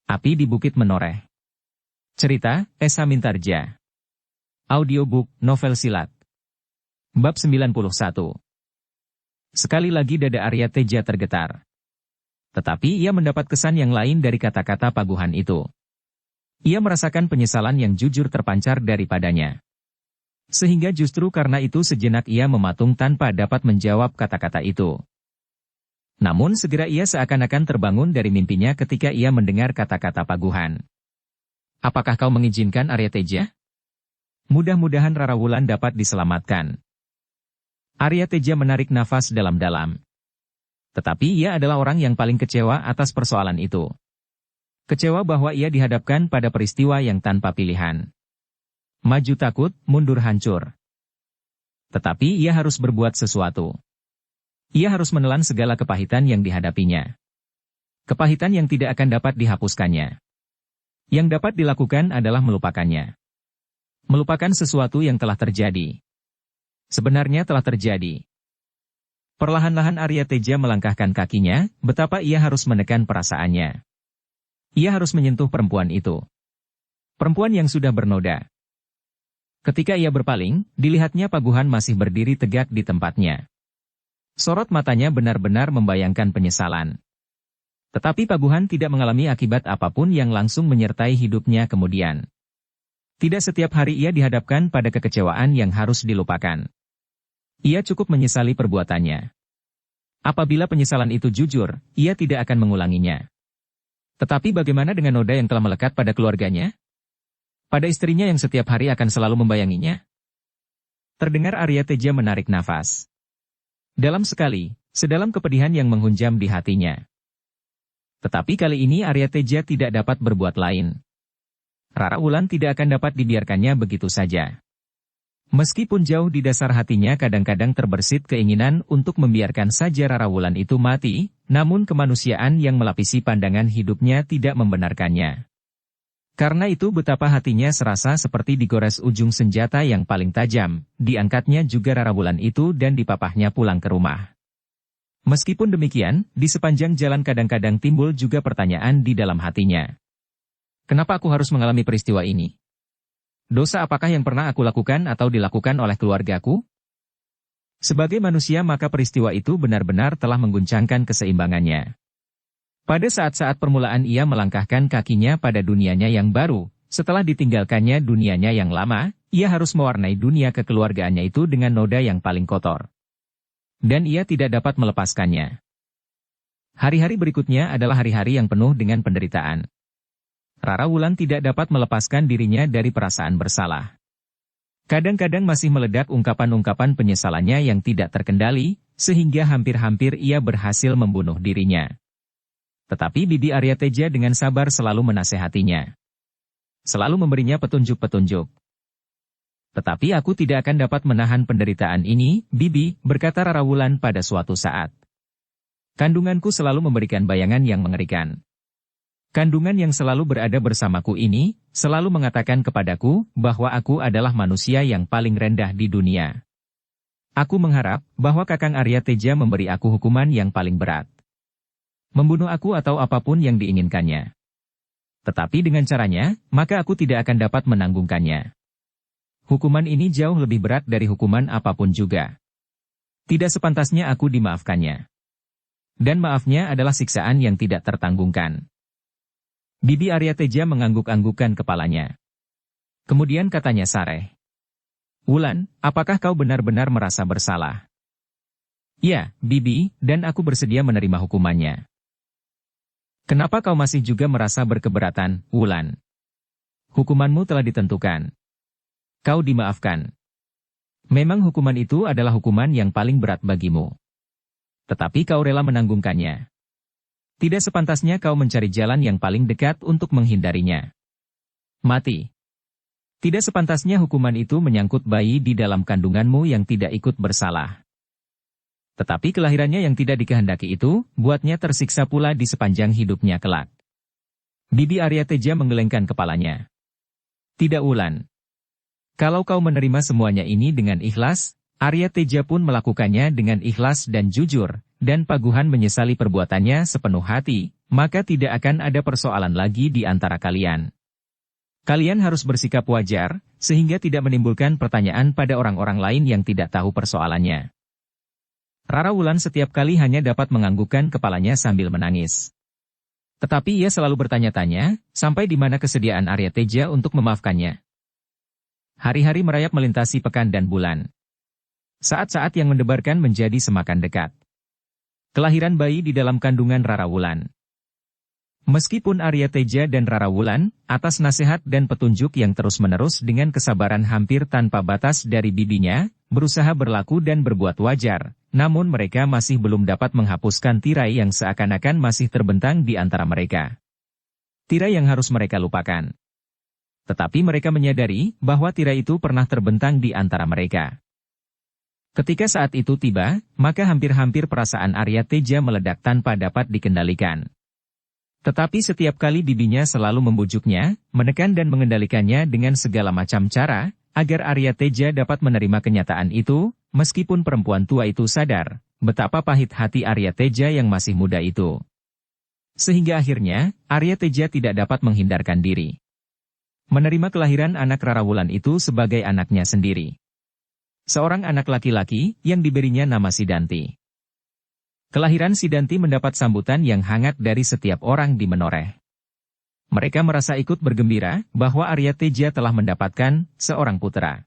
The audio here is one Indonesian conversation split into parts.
Api di Bukit Menoreh. Cerita, Esa Mintarja. Audiobook, novel silat. Bab 91. Sekali lagi dada Arya Teja tergetar. Tetapi ia mendapat kesan yang lain dari kata-kata Paguhan itu. Ia merasakan penyesalan yang jujur terpancar daripadanya. Sehingga justru karena itu sejenak ia mematung tanpa dapat menjawab kata-kata itu. Namun segera ia seakan-akan terbangun dari mimpinya ketika ia mendengar kata-kata Paguhan. Apakah kau mengizinkan Arya Teja? Mudah-mudahan Rara Wulan dapat diselamatkan. Arya Teja menarik nafas dalam-dalam. Tetapi ia adalah orang yang paling kecewa atas persoalan itu. Kecewa bahwa ia dihadapkan pada peristiwa yang tanpa pilihan. Maju takut, mundur hancur. Tetapi ia harus berbuat sesuatu. Ia harus menelan segala kepahitan yang dihadapinya. Kepahitan yang tidak akan dapat dihapuskannya. Yang dapat dilakukan adalah melupakannya. Melupakan sesuatu yang telah terjadi. Sebenarnya telah terjadi. Perlahan-lahan Arya Teja melangkahkan kakinya, betapa ia harus menekan perasaannya. Ia harus menyentuh perempuan itu. Perempuan yang sudah bernoda. Ketika ia berpaling, dilihatnya Paguhan masih berdiri tegak di tempatnya. Sorot matanya benar-benar membayangkan penyesalan. Tetapi Paguhan tidak mengalami akibat apapun yang langsung menyertai hidupnya kemudian. Tidak setiap hari ia dihadapkan pada kekecewaan yang harus dilupakan. Ia cukup menyesali perbuatannya. Apabila penyesalan itu jujur, ia tidak akan mengulanginya. Tetapi bagaimana dengan noda yang telah melekat pada keluarganya? Pada istrinya yang setiap hari akan selalu membayanginya? Terdengar Arya Teja menarik nafas. Dalam sekali, sedalam kepedihan yang menghunjam di hatinya. Tetapi kali ini Arya Teja tidak dapat berbuat lain. Rara Wulan tidak akan dapat dibiarkannya begitu saja. Meskipun jauh di dasar hatinya kadang-kadang terbersit keinginan untuk membiarkan saja Rara Wulan itu mati, namun kemanusiaan yang melapisi pandangan hidupnya tidak membenarkannya. Karena itu betapa hatinya serasa seperti digores ujung senjata yang paling tajam, diangkatnya juga Rara Wulan itu dan dipapahnya pulang ke rumah. Meskipun demikian, di sepanjang jalan kadang-kadang timbul juga pertanyaan di dalam hatinya. Kenapa aku harus mengalami peristiwa ini? Dosa apakah yang pernah aku lakukan atau dilakukan oleh keluargaku? Sebagai manusia maka peristiwa itu benar-benar telah mengguncangkan keseimbangannya. Pada saat-saat permulaan ia melangkahkan kakinya pada dunianya yang baru, setelah ditinggalkannya dunianya yang lama, ia harus mewarnai dunia kekeluargaannya itu dengan noda yang paling kotor. Dan ia tidak dapat melepaskannya. Hari-hari berikutnya adalah hari-hari yang penuh dengan penderitaan. Rara Wulan tidak dapat melepaskan dirinya dari perasaan bersalah. Kadang-kadang masih meledak ungkapan-ungkapan penyesalannya yang tidak terkendali, sehingga hampir-hampir ia berhasil membunuh dirinya. Tetapi Bibi Arya Teja dengan sabar selalu menasehatinya. Selalu memberinya petunjuk-petunjuk. Tetapi aku tidak akan dapat menahan penderitaan ini, Bibi, berkata Rara Wulan pada suatu saat. Kandunganku selalu memberikan bayangan yang mengerikan. Kandungan yang selalu berada bersamaku ini, selalu mengatakan kepadaku bahwa aku adalah manusia yang paling rendah di dunia. Aku mengharap bahwa Kakang Arya Teja memberi aku hukuman yang paling berat. Membunuh aku atau apapun yang diinginkannya. Tetapi dengan caranya, maka aku tidak akan dapat menanggungkannya. Hukuman ini jauh lebih berat dari hukuman apapun juga. Tidak sepantasnya aku dimaafkannya. Dan maafnya adalah siksaan yang tidak tertanggungkan. Bibi Arya Teja mengangguk-anggukkan kepalanya. Kemudian katanya sareh. Wulan, apakah kau benar-benar merasa bersalah? Ya, Bibi, dan aku bersedia menerima hukumannya. Kenapa kau masih juga merasa berkeberatan, Wulan? Hukumanmu telah ditentukan. Kau dimaafkan. Memang hukuman itu adalah hukuman yang paling berat bagimu. Tetapi kau rela menanggungkannya. Tidak sepantasnya kau mencari jalan yang paling dekat untuk menghindarinya. Mati. Tidak sepantasnya hukuman itu menyangkut bayi di dalam kandunganmu yang tidak ikut bersalah. Tetapi kelahirannya yang tidak dikehendaki itu, buatnya tersiksa pula di sepanjang hidupnya kelak. Bibi Arya Teja menggelengkan kepalanya. Tidak Wulan. Kalau kau menerima semuanya ini dengan ikhlas, Arya Teja pun melakukannya dengan ikhlas dan jujur, dan Paguhan menyesali perbuatannya sepenuh hati, maka tidak akan ada persoalan lagi di antara kalian. Kalian harus bersikap wajar, sehingga tidak menimbulkan pertanyaan pada orang-orang lain yang tidak tahu persoalannya. Rara Wulan setiap kali hanya dapat menganggukkan kepalanya sambil menangis. Tetapi ia selalu bertanya-tanya, sampai di mana kesediaan Arya Teja untuk memaafkannya. Hari-hari merayap melintasi pekan dan bulan. Saat-saat yang mendebarkan menjadi semakin dekat. Kelahiran bayi di dalam kandungan Rara Wulan. Meskipun Arya Teja dan Rara Wulan, atas nasihat dan petunjuk yang terus-menerus dengan kesabaran hampir tanpa batas dari bibinya, berusaha berlaku dan berbuat wajar, namun mereka masih belum dapat menghapuskan tirai yang seakan-akan masih terbentang di antara mereka. Tirai yang harus mereka lupakan. Tetapi mereka menyadari bahwa tirai itu pernah terbentang di antara mereka. Ketika saat itu tiba, maka hampir-hampir perasaan Arya Teja meledak tanpa dapat dikendalikan. Tetapi setiap kali bibinya selalu membujuknya, menekan dan mengendalikannya dengan segala macam cara, agar Arya Teja dapat menerima kenyataan itu, meskipun perempuan tua itu sadar, betapa pahit hati Arya Teja yang masih muda itu. Sehingga akhirnya, Arya Teja tidak dapat menghindarkan diri. Menerima kelahiran anak Rara Wulan itu sebagai anaknya sendiri. Seorang anak laki-laki, yang diberinya nama Sidanti. Kelahiran Sidanti mendapat sambutan yang hangat dari setiap orang di Menoreh. Mereka merasa ikut bergembira bahwa Arya Teja telah mendapatkan seorang putra.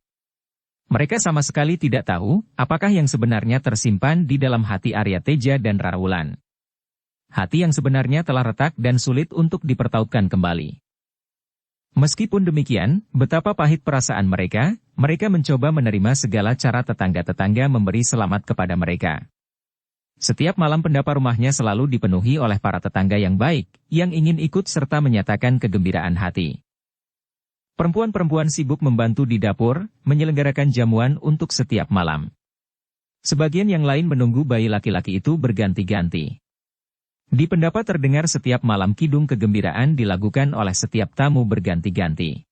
Mereka sama sekali tidak tahu apakah yang sebenarnya tersimpan di dalam hati Arya Teja dan Rara Wulan. Hati yang sebenarnya telah retak dan sulit untuk dipertautkan kembali. Meskipun demikian, betapa pahit perasaan mereka, mereka mencoba menerima segala cara tetangga-tetangga memberi selamat kepada mereka. Setiap malam pendapa rumahnya selalu dipenuhi oleh para tetangga yang baik, yang ingin ikut serta menyatakan kegembiraan hati. Perempuan-perempuan sibuk membantu di dapur, menyelenggarakan jamuan untuk setiap malam. Sebagian yang lain menunggu bayi laki-laki itu berganti-ganti. Di pendapa terdengar setiap malam kidung kegembiraan dilakukan oleh setiap tamu berganti-ganti.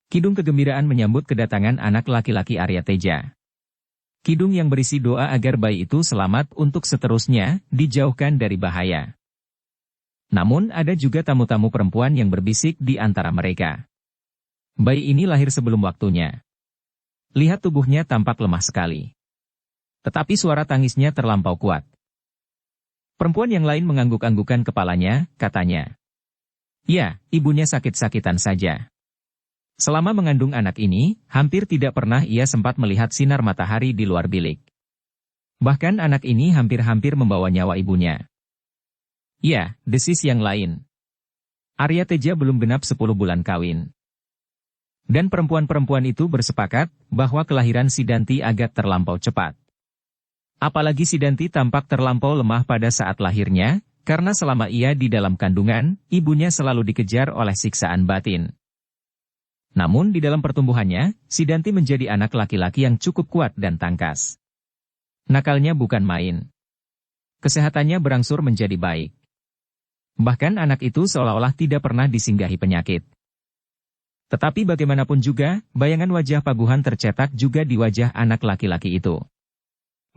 Kidung kegembiraan menyambut kedatangan anak laki-laki Arya Teja. Kidung yang berisi doa agar bayi itu selamat untuk seterusnya, dijauhkan dari bahaya. Namun ada juga tamu-tamu perempuan yang berbisik di antara mereka. Bayi ini lahir sebelum waktunya. Lihat tubuhnya tampak lemah sekali. Tetapi suara tangisnya terlampau kuat. Perempuan yang lain mengangguk-anggukan kepalanya, katanya. Ya, ibunya sakit-sakitan saja. Selama mengandung anak ini, hampir tidak pernah ia sempat melihat sinar matahari di luar bilik. Bahkan anak ini hampir-hampir membawa nyawa ibunya. Ya, desis yang lain. Arya Teja belum genap 10 bulan kawin. Dan perempuan-perempuan itu bersepakat bahwa kelahiran Sidanti agak terlampau cepat. Apalagi Sidanti tampak terlampau lemah pada saat lahirnya, karena selama ia di dalam kandungan, ibunya selalu dikejar oleh siksaan batin. Namun di dalam pertumbuhannya, Sidanti menjadi anak laki-laki yang cukup kuat dan tangkas. Nakalnya bukan main. Kesehatannya berangsur menjadi baik. Bahkan anak itu seolah-olah tidak pernah disinggahi penyakit. Tetapi bagaimanapun juga, bayangan wajah Paguhan tercetak juga di wajah anak laki-laki itu.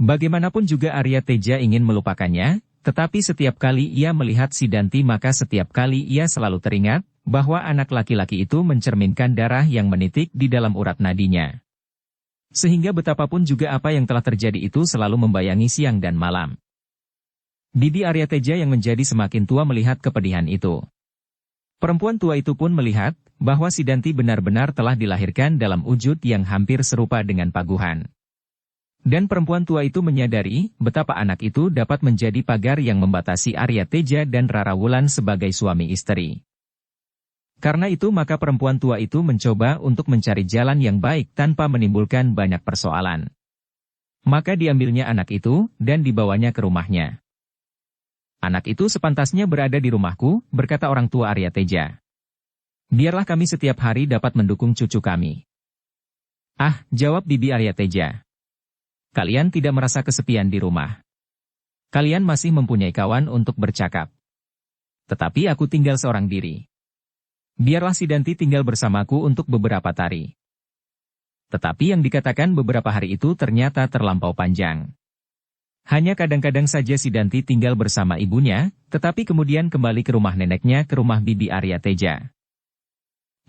Bagaimanapun juga Arya Teja ingin melupakannya, tetapi setiap kali ia melihat Sidanti maka setiap kali ia selalu teringat, bahwa anak laki-laki itu mencerminkan darah yang menitik di dalam urat nadinya. Sehingga betapapun juga apa yang telah terjadi itu selalu membayangi siang dan malam. Bibi Arya Teja yang menjadi semakin tua melihat kepedihan itu. Perempuan tua itu pun melihat, bahwa Sidanti benar-benar telah dilahirkan dalam wujud yang hampir serupa dengan Paguhan. Dan perempuan tua itu menyadari, betapa anak itu dapat menjadi pagar yang membatasi Arya Teja dan Rara Wulan sebagai suami istri. Karena itu maka perempuan tua itu mencoba untuk mencari jalan yang baik tanpa menimbulkan banyak persoalan. Maka diambilnya anak itu, dan dibawanya ke rumahnya. Anak itu sepantasnya berada di rumahku, berkata orang tua Arya Teja. Biarlah kami setiap hari dapat mendukung cucu kami. Ah, jawab Bibi Arya Teja. Kalian tidak merasa kesepian di rumah. Kalian masih mempunyai kawan untuk bercakap. Tetapi aku tinggal seorang diri. Biarlah Sidanti tinggal bersamaku untuk beberapa hari. Tetapi yang dikatakan beberapa hari itu ternyata terlampau panjang. Hanya kadang-kadang saja Sidanti tinggal bersama ibunya, tetapi kemudian kembali ke rumah neneknya ke rumah Bibi Arya Teja.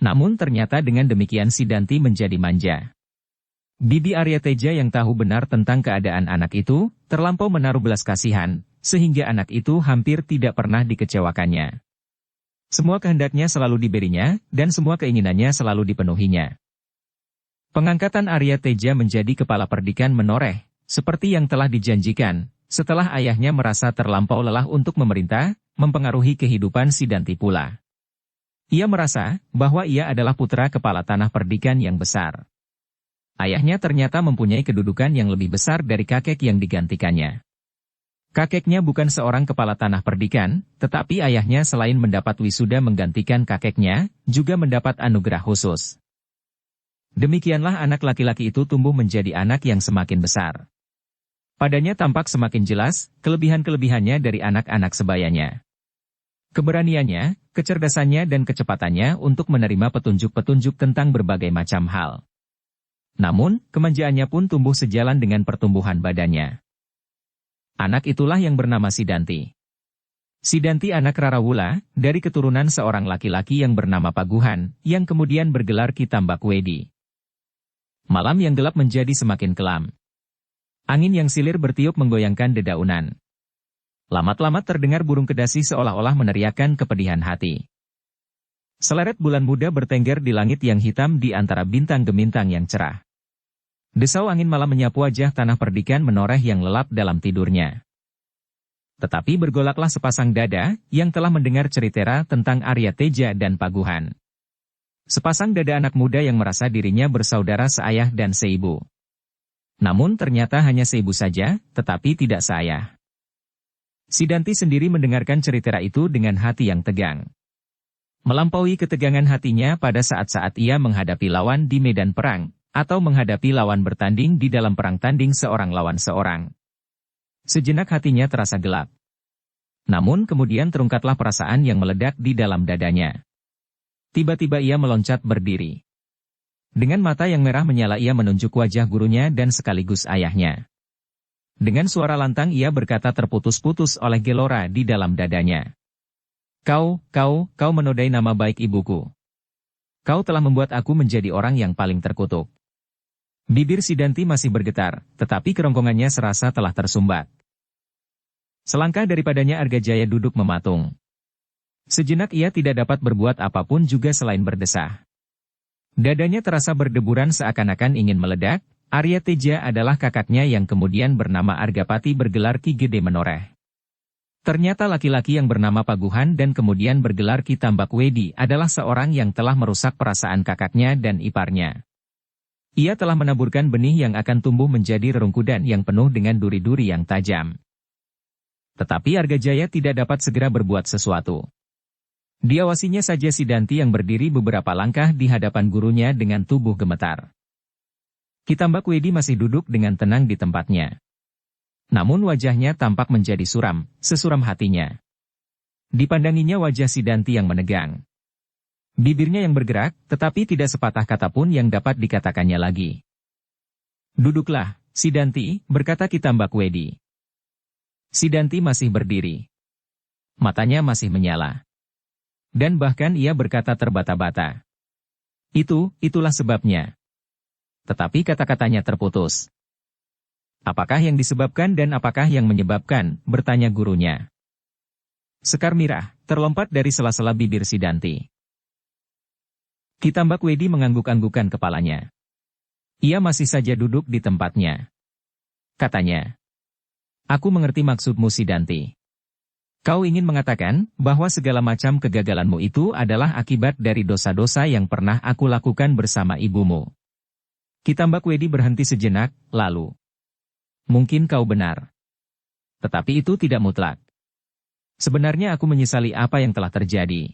Namun ternyata dengan demikian Sidanti menjadi manja. Bibi Arya Teja yang tahu benar tentang keadaan anak itu, terlampau menaruh belas kasihan, sehingga anak itu hampir tidak pernah dikecewakannya. Semua kehendaknya selalu diberinya, dan semua keinginannya selalu dipenuhinya. Pengangkatan Arya Teja menjadi kepala perdikan menoreh, seperti yang telah dijanjikan, setelah ayahnya merasa terlampau lelah untuk memerintah, mempengaruhi kehidupan Sidanti pula. Ia merasa bahwa ia adalah putra kepala tanah perdikan yang besar. Ayahnya ternyata mempunyai kedudukan yang lebih besar dari kakek yang digantikannya. Kakeknya bukan seorang kepala tanah perdikan, tetapi ayahnya selain mendapat wisuda menggantikan kakeknya, juga mendapat anugerah khusus. Demikianlah anak laki-laki itu tumbuh menjadi anak yang semakin besar. Padanya tampak semakin jelas, kelebihan-kelebihannya dari anak-anak sebayanya. Keberaniannya, kecerdasannya dan kecepatannya untuk menerima petunjuk-petunjuk tentang berbagai macam hal. Namun, kemanjaannya pun tumbuh sejalan dengan pertumbuhan badannya. Anak itulah yang bernama Sidanti. Sidanti anak Rarawula, dari keturunan seorang laki-laki yang bernama Paguhan, yang kemudian bergelar Ki Tambakwedi. Malam yang gelap menjadi semakin kelam. Angin yang silir bertiup menggoyangkan dedaunan. Lamat-lamat terdengar burung kedasi seolah-olah meneriakkan kepedihan hati. Seleret bulan muda bertengger di langit yang hitam di antara bintang gemintang yang cerah. Desau angin malam menyapu wajah tanah perdikan menoreh yang lelap dalam tidurnya. Tetapi bergolaklah sepasang dada yang telah mendengar cerita tentang Arya Teja dan Paguhan. Sepasang dada anak muda yang merasa dirinya bersaudara seayah dan seibu. Namun ternyata hanya seibu saja, tetapi tidak seayah. Sidanti sendiri mendengarkan cerita itu dengan hati yang tegang. Melampaui ketegangan hatinya pada saat-saat ia menghadapi lawan di medan perang, atau menghadapi lawan bertanding di dalam perang tanding seorang lawan seorang. Sejenak hatinya terasa gelap. Namun kemudian terungkaplah perasaan yang meledak di dalam dadanya. Tiba-tiba ia meloncat berdiri. Dengan mata yang merah menyala ia menunjuk wajah gurunya dan sekaligus ayahnya. Dengan suara lantang ia berkata terputus-putus oleh gelora di dalam dadanya. Kau menodai nama baik ibuku. Kau telah membuat aku menjadi orang yang paling terkutuk. Bibir Sidanti masih bergetar, tetapi kerongkongannya serasa telah tersumbat. Selangkah daripadanya Argajaya duduk mematung. Sejenak ia tidak dapat berbuat apapun juga selain berdesah. Dadanya terasa berdeburan seakan-akan ingin meledak. Arya Teja adalah kakaknya yang kemudian bernama Argapati bergelar Ki Gede Menoreh. Ternyata laki-laki yang bernama Paguhan dan kemudian bergelar Ki Tambakwedi adalah seorang yang telah merusak perasaan kakaknya dan iparnya. Ia telah menaburkan benih yang akan tumbuh menjadi rerungkudan yang penuh dengan duri-duri yang tajam. Tetapi Argajaya tidak dapat segera berbuat sesuatu. Diawasinya saja Sidanti yang berdiri beberapa langkah di hadapan gurunya dengan tubuh gemetar. Ki Tambakwedi masih duduk dengan tenang di tempatnya. Namun wajahnya tampak menjadi suram, sesuram hatinya. Dipandanginya wajah Sidanti yang menegang. Bibirnya yang bergerak, tetapi tidak sepatah kata pun yang dapat dikatakannya lagi. Duduklah, Sidanti, berkata Ki Tambakwedi. Sidanti masih berdiri. Matanya masih menyala. Dan bahkan ia berkata terbata-bata. Itulah sebabnya. Tetapi kata-katanya terputus. Apakah yang disebabkan dan apakah yang menyebabkan, bertanya gurunya. Sekar mirah, terlompat dari sela-sela bibir Sidanti. Ki Tambakwedi mengangguk-anggukan kepalanya. Ia masih saja duduk di tempatnya. Katanya. Aku mengerti maksudmu Sidanti. Kau ingin mengatakan bahwa segala macam kegagalanmu itu adalah akibat dari dosa-dosa yang pernah aku lakukan bersama ibumu. Ki Tambakwedi berhenti sejenak, lalu. Mungkin kau benar. Tetapi itu tidak mutlak. Sebenarnya aku menyesali apa yang telah terjadi.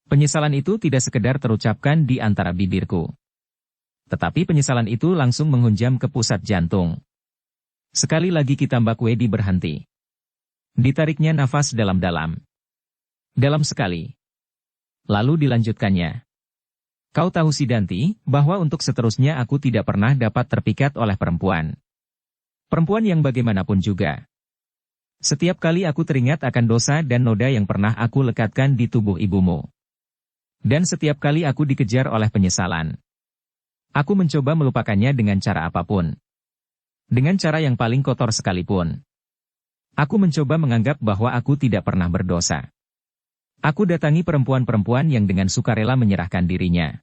Penyesalan itu tidak sekedar terucapkan di antara bibirku. Tetapi penyesalan itu langsung menghunjam ke pusat jantung. Sekali lagi Ki Tambakwedi berhenti. Ditariknya nafas dalam-dalam. Dalam sekali. Lalu dilanjutkannya. Kau tahu Sidanti, bahwa untuk seterusnya aku tidak pernah dapat terpikat oleh perempuan. Perempuan yang bagaimanapun juga. Setiap kali aku teringat akan dosa dan noda yang pernah aku lekatkan di tubuh ibumu. Dan setiap kali aku dikejar oleh penyesalan. Aku mencoba melupakannya dengan cara apapun. Dengan cara yang paling kotor sekalipun. Aku mencoba menganggap bahwa aku tidak pernah berdosa. Aku datangi perempuan-perempuan yang dengan sukarela menyerahkan dirinya.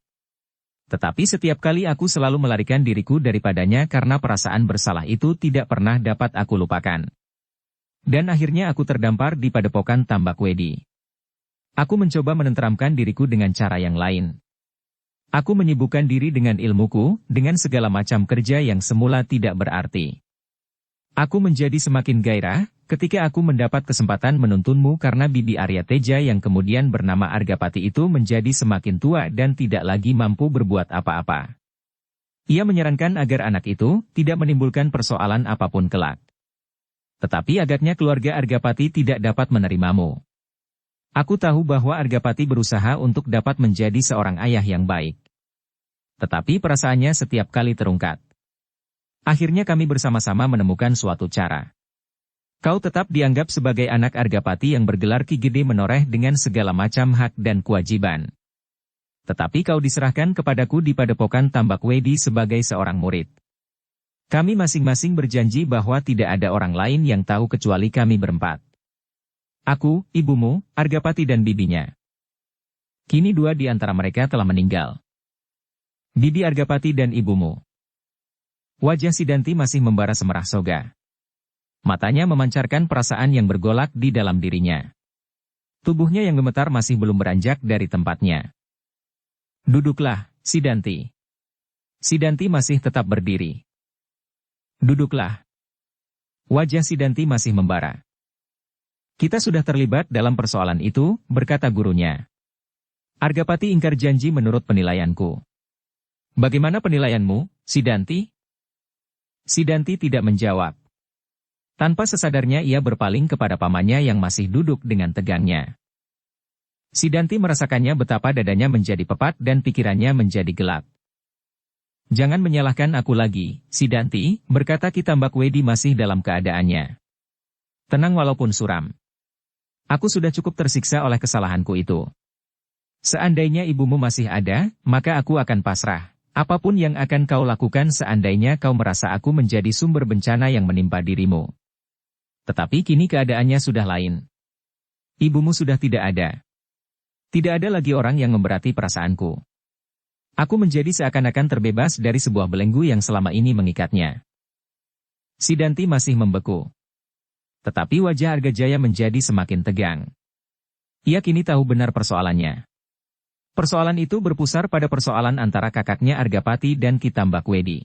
Tetapi setiap kali aku selalu melarikan diriku daripadanya karena perasaan bersalah itu tidak pernah dapat aku lupakan. Dan akhirnya aku terdampar di padepokan Tambak Wedi. Aku mencoba menenteramkan diriku dengan cara yang lain. Aku menyibukkan diri dengan ilmuku, dengan segala macam kerja yang semula tidak berarti. Aku menjadi semakin gairah, ketika aku mendapat kesempatan menuntunmu karena Bibi Arya Teja yang kemudian bernama Argapati itu menjadi semakin tua dan tidak lagi mampu berbuat apa-apa. Ia menyarankan agar anak itu tidak menimbulkan persoalan apapun kelak. Tetapi agaknya keluarga Argapati tidak dapat menerimamu. Aku tahu bahwa Argapati berusaha untuk dapat menjadi seorang ayah yang baik. Tetapi perasaannya setiap kali terungkap. Akhirnya kami bersama-sama menemukan suatu cara. Kau tetap dianggap sebagai anak Argapati yang bergelar Ki Gede Menoreh dengan segala macam hak dan kewajiban. Tetapi kau diserahkan kepadaku di padepokan Tambak Wedi sebagai seorang murid. Kami masing-masing berjanji bahwa tidak ada orang lain yang tahu kecuali kami berempat. Aku, ibumu, Argapati dan bibinya. Kini dua di antara mereka telah meninggal. Bibi Argapati dan ibumu. Wajah Sidanti masih membara semerah soga. Matanya memancarkan perasaan yang bergolak di dalam dirinya. Tubuhnya yang gemetar masih belum beranjak dari tempatnya. Duduklah, Sidanti. Sidanti masih tetap berdiri. Duduklah. Wajah Sidanti masih membara. Kita sudah terlibat dalam persoalan itu, berkata gurunya. Argapati ingkar janji menurut penilaianku. Bagaimana penilaianmu, Sidanti? Sidanti tidak menjawab. Tanpa sesadarnya ia berpaling kepada pamannya yang masih duduk dengan tegangnya. Sidanti merasakannya betapa dadanya menjadi pepat dan pikirannya menjadi gelap. Jangan menyalahkan aku lagi, Sidanti, berkata Ki Tambak Wedi masih dalam keadaannya. Tenang walaupun suram. Aku sudah cukup tersiksa oleh kesalahanku itu. Seandainya ibumu masih ada, maka aku akan pasrah. Apapun yang akan kau lakukan seandainya kau merasa aku menjadi sumber bencana yang menimpa dirimu. Tetapi kini keadaannya sudah lain. Ibumu sudah tidak ada. Tidak ada lagi orang yang memberati perasaanku. Aku menjadi seakan-akan terbebas dari sebuah belenggu yang selama ini mengikatnya. Sidanti masih membeku. Tetapi wajah Argajaya menjadi semakin tegang. Ia kini tahu benar persoalannya. Persoalan itu berpusar pada persoalan antara kakaknya Argapati dan Ki Tambak Wedi.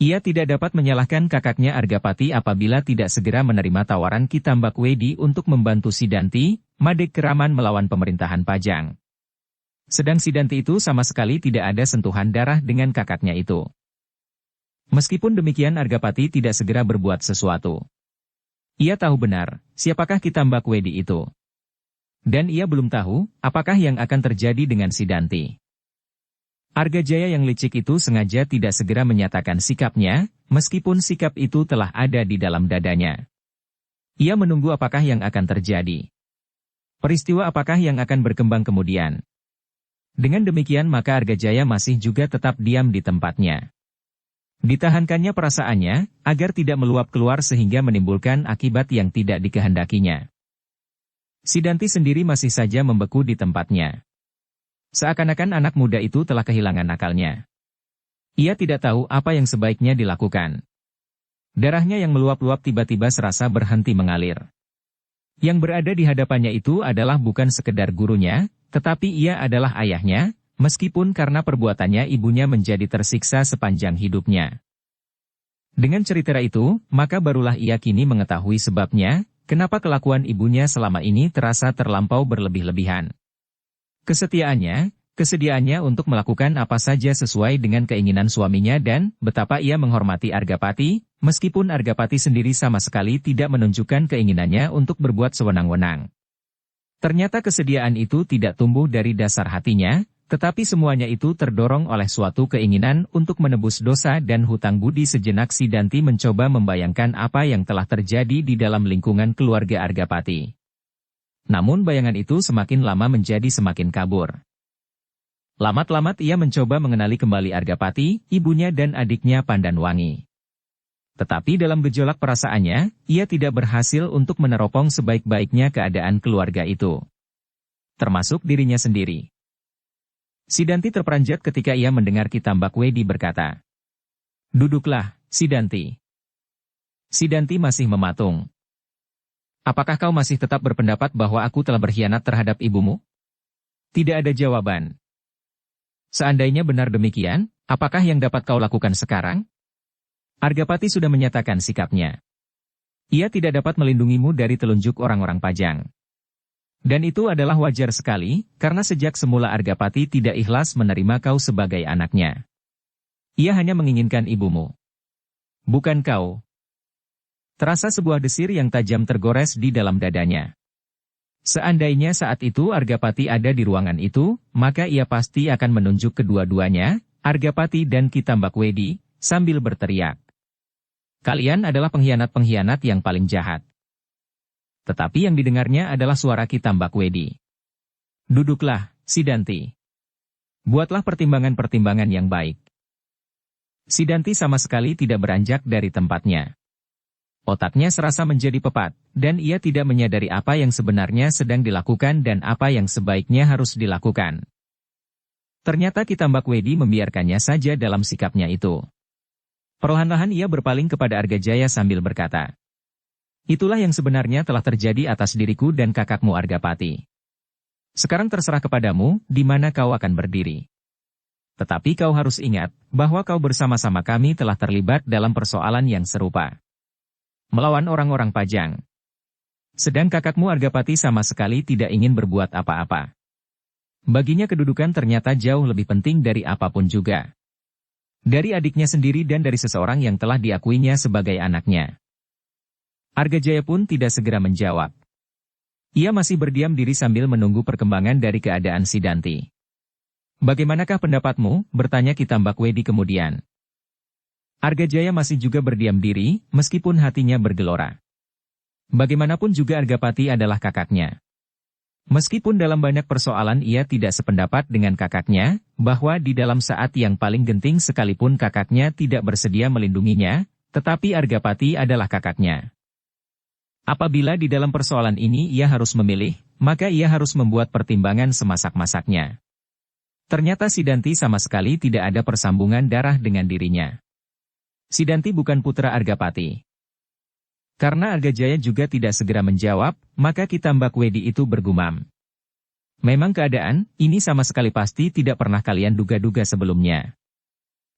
Ia tidak dapat menyalahkan kakaknya Argapati apabila tidak segera menerima tawaran Ki Tambak Wedi untuk membantu Sidanti, Madeg Keraman melawan pemerintahan Pajang. Sedang Sidanti itu sama sekali tidak ada sentuhan darah dengan kakaknya itu. Meskipun demikian Argapati tidak segera berbuat sesuatu. Ia tahu benar, siapakah Ki Tambak Wedi itu. Dan ia belum tahu, apakah yang akan terjadi dengan Sidanti. Argajaya yang licik itu sengaja tidak segera menyatakan sikapnya, meskipun sikap itu telah ada di dalam dadanya. Ia menunggu apakah yang akan terjadi. Peristiwa apakah yang akan berkembang kemudian. Dengan demikian maka Argajaya masih juga tetap diam di tempatnya. Ditahankannya perasaannya, agar tidak meluap keluar sehingga menimbulkan akibat yang tidak dikehendakinya. Sidanti sendiri masih saja membeku di tempatnya. Seakan-akan anak muda itu telah kehilangan akalnya. Ia tidak tahu apa yang sebaiknya dilakukan. Darahnya yang meluap-luap tiba-tiba serasa berhenti mengalir. Yang berada di hadapannya itu adalah bukan sekedar gurunya, tetapi ia adalah ayahnya, meskipun karena perbuatannya ibunya menjadi tersiksa sepanjang hidupnya. Dengan cerita itu, maka barulah ia kini mengetahui sebabnya, kenapa kelakuan ibunya selama ini terasa terlampau berlebih-lebihan. Kesediaannya untuk melakukan apa saja sesuai dengan keinginan suaminya dan betapa ia menghormati Argapati, meskipun Argapati sendiri sama sekali tidak menunjukkan keinginannya untuk berbuat sewenang-wenang. Ternyata kesediaan itu tidak tumbuh dari dasar hatinya, Tetapi semuanya itu terdorong oleh suatu keinginan untuk menebus dosa dan hutang budi. Sejenak Sidanti mencoba membayangkan apa yang telah terjadi di dalam lingkungan keluarga Argapati. Namun bayangan itu semakin lama menjadi semakin kabur. Lamat-lamat ia mencoba mengenali kembali Argapati, ibunya dan adiknya Pandanwangi. Tetapi dalam gejolak perasaannya, ia tidak berhasil untuk meneropong sebaik-baiknya keadaan keluarga itu. Termasuk dirinya sendiri. Sidanti terperanjat ketika ia mendengar Ki Tambakwedi berkata, "Duduklah, Sidanti." Sidanti masih mematung. "Apakah kau masih tetap berpendapat bahwa aku telah berkhianat terhadap ibumu?" Tidak ada jawaban. "Seandainya benar demikian, apakah yang dapat kau lakukan sekarang?" Argapati sudah menyatakan sikapnya. Ia tidak dapat melindungimu dari telunjuk orang-orang Pajang. Dan itu adalah wajar sekali, karena sejak semula Argapati tidak ikhlas menerima kau sebagai anaknya. Ia hanya menginginkan ibumu. Bukan kau. Terasa sebuah desir yang tajam tergores di dalam dadanya. Seandainya saat itu Argapati ada di ruangan itu, maka ia pasti akan menunjuk kedua-duanya, Argapati dan Ki Tambakwedi, sambil berteriak. "Kalian adalah pengkhianat-pengkhianat yang paling jahat." Tetapi yang didengarnya adalah suara Ki Tambakwedi. "Duduklah, Sidanti. Buatlah pertimbangan-pertimbangan yang baik." Sidanti sama sekali tidak beranjak dari tempatnya. Otaknya serasa menjadi pepat, dan ia tidak menyadari apa yang sebenarnya sedang dilakukan dan apa yang sebaiknya harus dilakukan. Ternyata Ki Tambakwedi membiarkannya saja dalam sikapnya itu. Perlahan-lahan ia berpaling kepada Argajaya sambil berkata, "Itulah yang sebenarnya telah terjadi atas diriku dan kakakmu Argapati. Sekarang terserah kepadamu, di mana kau akan berdiri. Tetapi kau harus ingat, bahwa kau bersama-sama kami telah terlibat dalam persoalan yang serupa. Melawan orang-orang Pajang. Sedang kakakmu Argapati sama sekali tidak ingin berbuat apa-apa. Baginya kedudukan ternyata jauh lebih penting dari apapun juga. Dari adiknya sendiri dan dari seseorang yang telah diakuinya sebagai anaknya." Argajaya pun tidak segera menjawab. Ia masih berdiam diri sambil menunggu perkembangan dari keadaan Sidanti. "Bagaimanakah pendapatmu?" bertanya Ki Tambakwedi kemudian. Argajaya masih juga berdiam diri, meskipun hatinya bergelora. Bagaimanapun juga Argapati adalah kakaknya. Meskipun dalam banyak persoalan ia tidak sependapat dengan kakaknya, bahwa di dalam saat yang paling genting sekalipun kakaknya tidak bersedia melindunginya, tetapi Argapati adalah kakaknya. Apabila di dalam persoalan ini ia harus memilih, maka ia harus membuat pertimbangan semasak-masaknya. Ternyata Sidanti sama sekali tidak ada persambungan darah dengan dirinya. Sidanti bukan putra Argapati. Karena Argajaya juga tidak segera menjawab, maka Ki Tambakwedi itu bergumam. "Memang keadaan ini sama sekali pasti tidak pernah kalian duga-duga sebelumnya.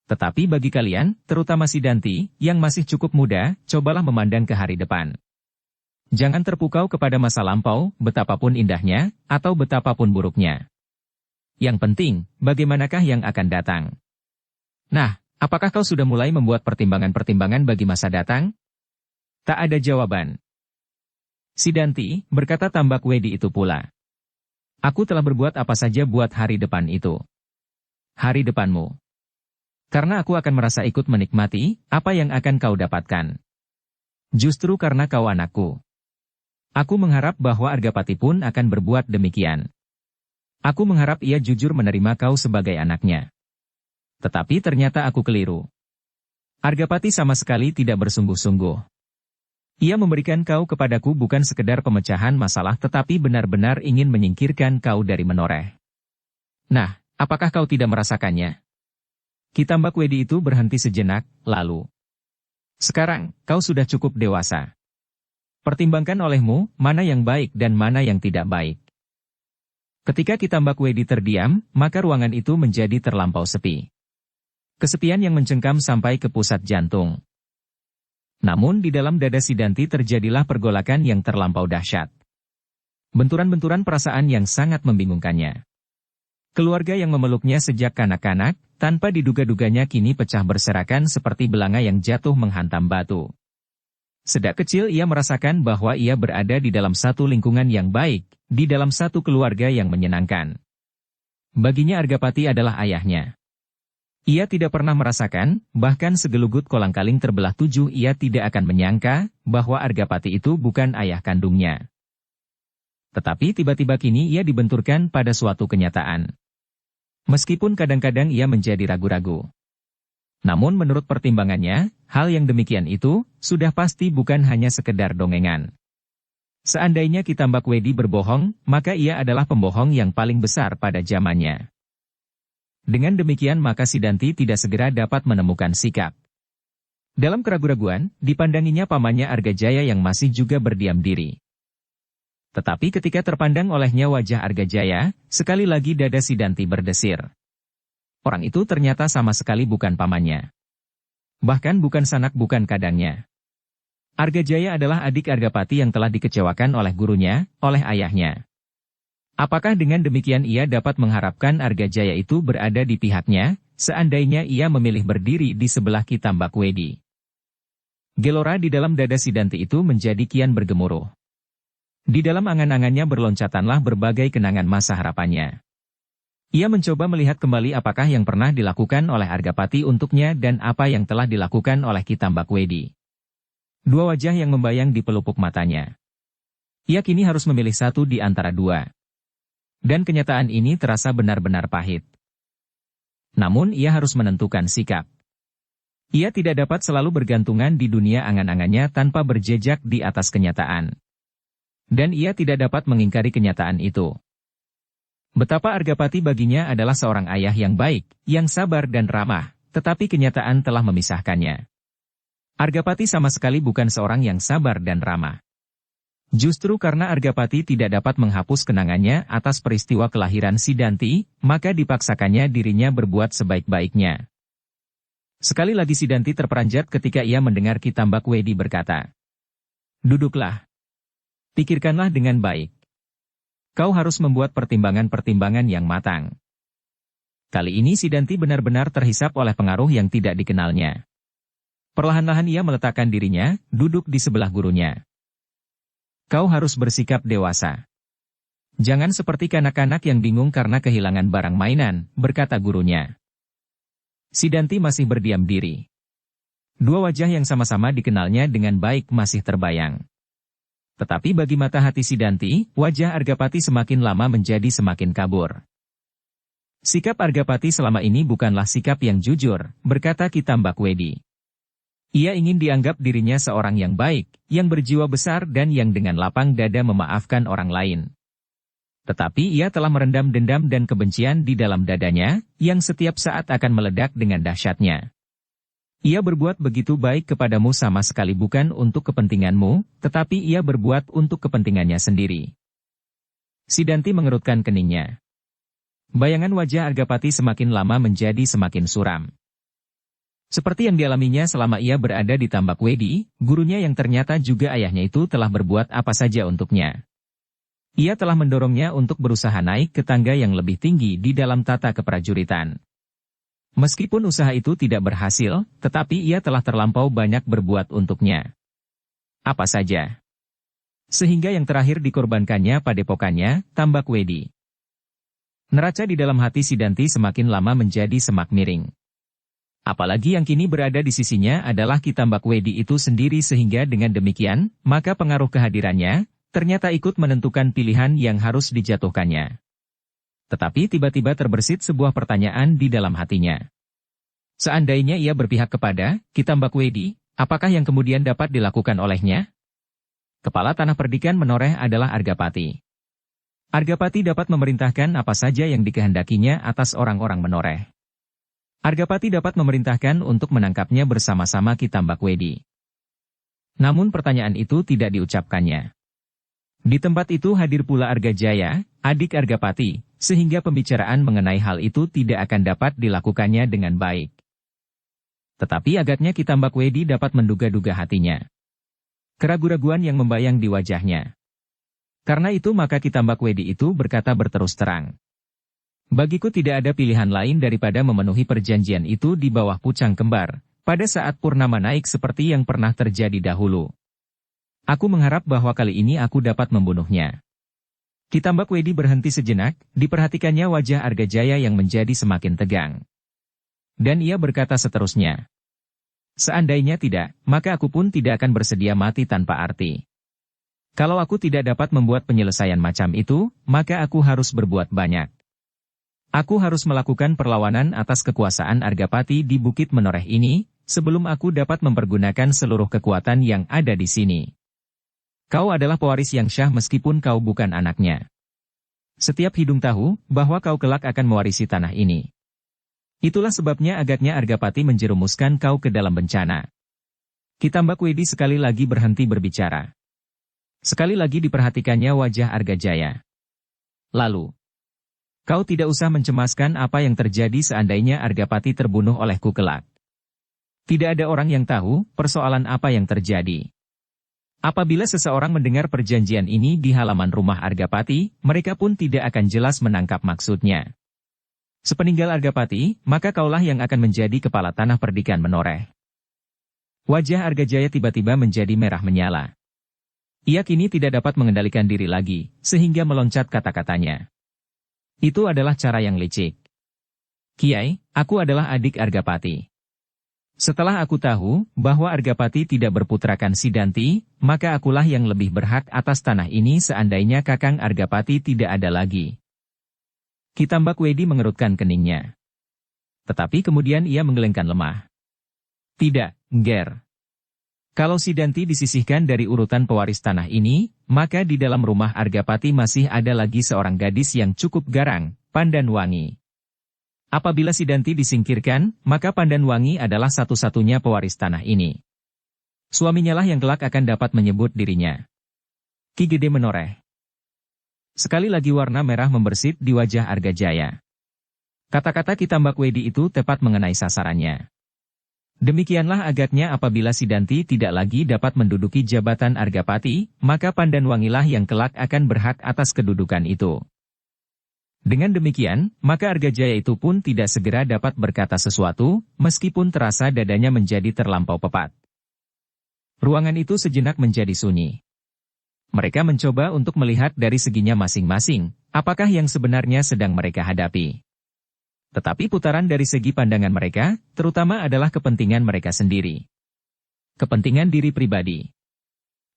Tetapi bagi kalian, terutama Sidanti, yang masih cukup muda, cobalah memandang ke hari depan. Jangan terpukau kepada masa lampau, betapapun indahnya, atau betapapun buruknya. Yang penting, bagaimanakah yang akan datang. Nah, apakah kau sudah mulai membuat pertimbangan-pertimbangan bagi masa datang?" Tak ada jawaban. "Sidanti," berkata Tambakwedi itu pula. "Aku telah berbuat apa saja buat hari depan itu. Hari depanmu. Karena aku akan merasa ikut menikmati apa yang akan kau dapatkan. Justru karena kau anakku. Aku mengharap bahwa Argapati pun akan berbuat demikian. Aku mengharap ia jujur menerima kau sebagai anaknya. Tetapi ternyata aku keliru. Argapati sama sekali tidak bersungguh-sungguh. Ia memberikan kau kepadaku bukan sekedar pemecahan masalah tetapi benar-benar ingin menyingkirkan kau dari menoreh. Nah, apakah kau tidak merasakannya?" Ki Tambakwedi itu berhenti sejenak, lalu. "Sekarang, kau sudah cukup dewasa. Pertimbangkan olehmu, mana yang baik dan mana yang tidak baik." Ketika Ki Tambakwedi terdiam, maka ruangan itu menjadi terlampau sepi. Kesepian yang mencengkam sampai ke pusat jantung. Namun di dalam dada Sidanti terjadilah pergolakan yang terlampau dahsyat. Benturan-benturan perasaan yang sangat membingungkannya. Keluarga yang memeluknya sejak kanak-kanak, tanpa diduga-duganya kini pecah berserakan seperti belanga yang jatuh menghantam batu. Sejak kecil ia merasakan bahwa ia berada di dalam satu lingkungan yang baik, di dalam satu keluarga yang menyenangkan. Baginya Argapati adalah ayahnya. Ia tidak pernah merasakan, bahkan segelugut kolang-kaling terbelah 7 ia tidak akan menyangka, bahwa Argapati itu bukan ayah kandungnya. Tetapi tiba-tiba kini ia dibenturkan pada suatu kenyataan. Meskipun kadang-kadang ia menjadi ragu-ragu. Namun menurut pertimbangannya, hal yang demikian itu, sudah pasti bukan hanya sekedar dongengan. Seandainya Ki Tambakwedi berbohong, maka ia adalah pembohong yang paling besar pada zamannya. Dengan demikian maka Sidanti tidak segera dapat menemukan sikap. Dalam keraguan-raguan, dipandanginya pamannya Argajaya yang masih juga berdiam diri. Tetapi ketika terpandang olehnya wajah Argajaya, sekali lagi dada Sidanti berdesir. Orang itu ternyata sama sekali bukan pamannya. Bahkan bukan sanak bukan kadangnya. Argajaya adalah adik Argapati yang telah dikecewakan oleh gurunya, oleh ayahnya. Apakah dengan demikian ia dapat mengharapkan Argajaya itu berada di pihaknya, seandainya ia memilih berdiri di sebelah Ki Tambakwedi? Gelora di dalam dada Sidanti itu menjadi kian bergemuruh. Di dalam angan-angannya berloncatanlah berbagai kenangan masa harapannya. Ia mencoba melihat kembali apakah yang pernah dilakukan oleh Argapati untuknya dan apa yang telah dilakukan oleh Ki Tambakwedi. Dua wajah yang membayang di pelupuk matanya. Ia kini harus memilih satu di antara dua. Dan kenyataan ini terasa benar-benar pahit. Namun ia harus menentukan sikap. Ia tidak dapat selalu bergantungan di dunia angan-angannya tanpa berjejak di atas kenyataan. Dan ia tidak dapat mengingkari kenyataan itu. Betapa Argapati baginya adalah seorang ayah yang baik, yang sabar dan ramah, tetapi kenyataan telah memisahkannya. Argapati sama sekali bukan seorang yang sabar dan ramah. Justru karena Argapati tidak dapat menghapus kenangannya atas peristiwa kelahiran Sidanti, maka dipaksakannya dirinya berbuat sebaik-baiknya. Sekali lagi Sidanti terperanjat ketika ia mendengar Ki Tambakwedi berkata, "Duduklah. Pikirkanlah dengan baik. Kau harus membuat pertimbangan-pertimbangan yang matang." Kali ini Sidanti benar-benar terhisap oleh pengaruh yang tidak dikenalnya. Perlahan-lahan ia meletakkan dirinya, duduk di sebelah gurunya. "Kau harus bersikap dewasa. Jangan seperti kanak-kanak yang bingung karena kehilangan barang mainan," berkata gurunya. Sidanti masih berdiam diri. Dua wajah yang sama-sama dikenalnya dengan baik masih terbayang. Tetapi bagi mata hati Sidanti, wajah Argapati semakin lama menjadi semakin kabur. "Sikap Argapati selama ini bukanlah sikap yang jujur," berkata Ki Tambakwedi. Ia ingin dianggap dirinya seorang yang baik, yang berjiwa besar dan yang dengan lapang dada memaafkan orang lain. Tetapi ia telah merendam dendam dan kebencian di dalam dadanya, yang setiap saat akan meledak dengan dahsyatnya. Ia berbuat begitu baik kepadamu sama sekali bukan untuk kepentinganmu, tetapi ia berbuat untuk kepentingannya sendiri. Sidanti mengerutkan keningnya. Bayangan wajah Argapati semakin lama menjadi semakin suram. Seperti yang dialaminya selama ia berada di Tambakwedi, gurunya yang ternyata juga ayahnya itu telah berbuat apa saja untuknya. Ia telah mendorongnya untuk berusaha naik ke tangga yang lebih tinggi di dalam tata keprajuritan. Meskipun usaha itu tidak berhasil, tetapi ia telah terlampau banyak berbuat untuknya. Apa saja? Sehingga yang terakhir dikorbankannya padepokannya, Tambakwedi. Neraca di dalam hati Sidanti semakin lama menjadi semak miring. Apalagi yang kini berada di sisinya adalah Ki Tambakwedi itu sendiri sehingga dengan demikian, maka pengaruh kehadirannya, ternyata ikut menentukan pilihan yang harus dijatuhkannya. Tetapi tiba-tiba terbersit sebuah pertanyaan di dalam hatinya. Seandainya ia berpihak kepada Ki Tambakwedi, apakah yang kemudian dapat dilakukan olehnya? Kepala Tanah Perdikan menoreh adalah Argapati. Argapati dapat memerintahkan apa saja yang dikehendakinya atas orang-orang menoreh. Argapati dapat memerintahkan untuk menangkapnya bersama-sama Ki Tambakwedi. Namun pertanyaan itu tidak diucapkannya. Di tempat itu hadir pula Argajaya, adik Argapati, sehingga pembicaraan mengenai hal itu tidak akan dapat dilakukannya dengan baik. Tetapi agaknya Ki Tambakwedi dapat menduga-duga hatinya. Keraguan-raguan yang membayang di wajahnya. Karena itu maka Ki Tambakwedi itu berkata berterus terang. Bagiku tidak ada pilihan lain daripada memenuhi perjanjian itu di bawah pucang kembar, pada saat purnama naik seperti yang pernah terjadi dahulu. Aku mengharap bahwa kali ini aku dapat membunuhnya. Kitambak Wedi berhenti sejenak, diperhatikannya wajah Argajaya yang menjadi semakin tegang. Dan ia berkata seterusnya. Seandainya tidak, maka aku pun tidak akan bersedia mati tanpa arti. Kalau aku tidak dapat membuat penyelesaian macam itu, maka aku harus berbuat banyak. Aku harus melakukan perlawanan atas kekuasaan Argapati di Bukit Menoreh ini, sebelum aku dapat mempergunakan seluruh kekuatan yang ada di sini. Kau adalah pewaris yang syah meskipun kau bukan anaknya. Setiap hidung tahu bahwa kau kelak akan mewarisi tanah ini. Itulah sebabnya agaknya Argapati menjerumuskan kau ke dalam bencana. Kitambak Wedi sekali lagi berhenti berbicara. Sekali lagi diperhatikannya wajah Argajaya. Lalu, kau tidak usah mencemaskan apa yang terjadi seandainya Argapati terbunuh olehku kelak. Tidak ada orang yang tahu persoalan apa yang terjadi. Apabila seseorang mendengar perjanjian ini di halaman rumah Argapati, mereka pun tidak akan jelas menangkap maksudnya. Sepeninggal Argapati, maka kaulah yang akan menjadi kepala tanah perdikan Menoreh. Wajah Argajaya tiba-tiba menjadi merah menyala. Ia kini tidak dapat mengendalikan diri lagi, sehingga meloncat kata-katanya. Itu adalah cara yang licik. Kiai, aku adalah adik Argapati. Setelah aku tahu bahwa Argapati tidak berputrakan Sidanti, maka akulah yang lebih berhak atas tanah ini seandainya Kakang Argapati tidak ada lagi. Kitambak Wedi mengerutkan keningnya. Tetapi kemudian ia menggelengkan lemah. Tidak, Ngger. Kalau Sidanti disisihkan dari urutan pewaris tanah ini, maka di dalam rumah Argapati masih ada lagi seorang gadis yang cukup garang, Pandanwangi. Apabila Sidanti disingkirkan, maka Pandanwangi adalah satu-satunya pewaris tanah ini. Suaminya lah yang kelak akan dapat menyebut dirinya Ki Gede Menoreh. Sekali lagi warna merah membersit di wajah Argajaya. Kata-kata Kitambak Wedi itu tepat mengenai sasarannya. Demikianlah agaknya apabila Sidanti tidak lagi dapat menduduki jabatan Argapati, maka Pandanwangilah yang kelak akan berhak atas kedudukan itu. Dengan demikian, maka Argajaya itu pun tidak segera dapat berkata sesuatu, meskipun terasa dadanya menjadi terlampau pepat. Ruangan itu sejenak menjadi sunyi. Mereka mencoba untuk melihat dari seginya masing-masing, apakah yang sebenarnya sedang mereka hadapi. Tetapi putaran dari segi pandangan mereka, terutama adalah kepentingan mereka sendiri. Kepentingan diri pribadi.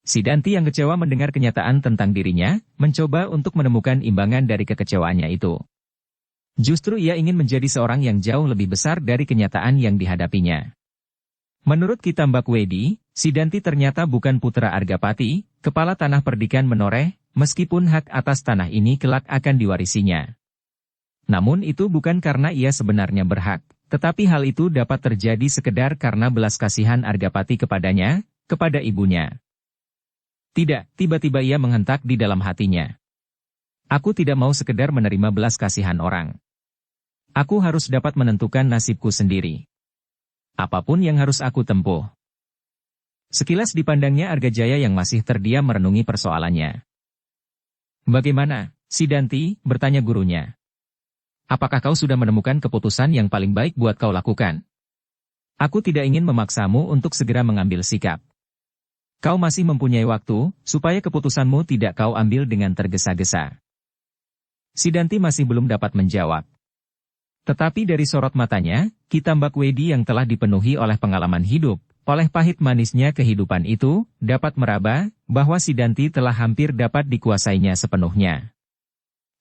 Sidanti yang kecewa mendengar kenyataan tentang dirinya, mencoba untuk menemukan imbangan dari kekecewaannya itu. Justru ia ingin menjadi seorang yang jauh lebih besar dari kenyataan yang dihadapinya. Menurut Kitambak Wedi, Sidanti ternyata bukan putra Argapati, kepala tanah perdikan Menoreh, meskipun hak atas tanah ini kelak akan diwarisinya. Namun itu bukan karena ia sebenarnya berhak, tetapi hal itu dapat terjadi sekedar karena belas kasihan Argapati kepadanya, kepada ibunya. Tidak, tiba-tiba ia menghentak di dalam hatinya. Aku tidak mau sekedar menerima belas kasihan orang. Aku harus dapat menentukan nasibku sendiri. Apapun yang harus aku tempuh. Sekilas dipandangnya Argajaya yang masih terdiam merenungi persoalannya. Bagaimana, Sidanti? Bertanya gurunya. Apakah kau sudah menemukan keputusan yang paling baik buat kau lakukan? Aku tidak ingin memaksamu untuk segera mengambil sikap. Kau masih mempunyai waktu, supaya keputusanmu tidak kau ambil dengan tergesa-gesa. Sidanti masih belum dapat menjawab. Tetapi dari sorot matanya, Kitambak Wedi yang telah dipenuhi oleh pengalaman hidup, oleh pahit manisnya kehidupan itu, dapat meraba, bahwa Sidanti telah hampir dapat dikuasainya sepenuhnya.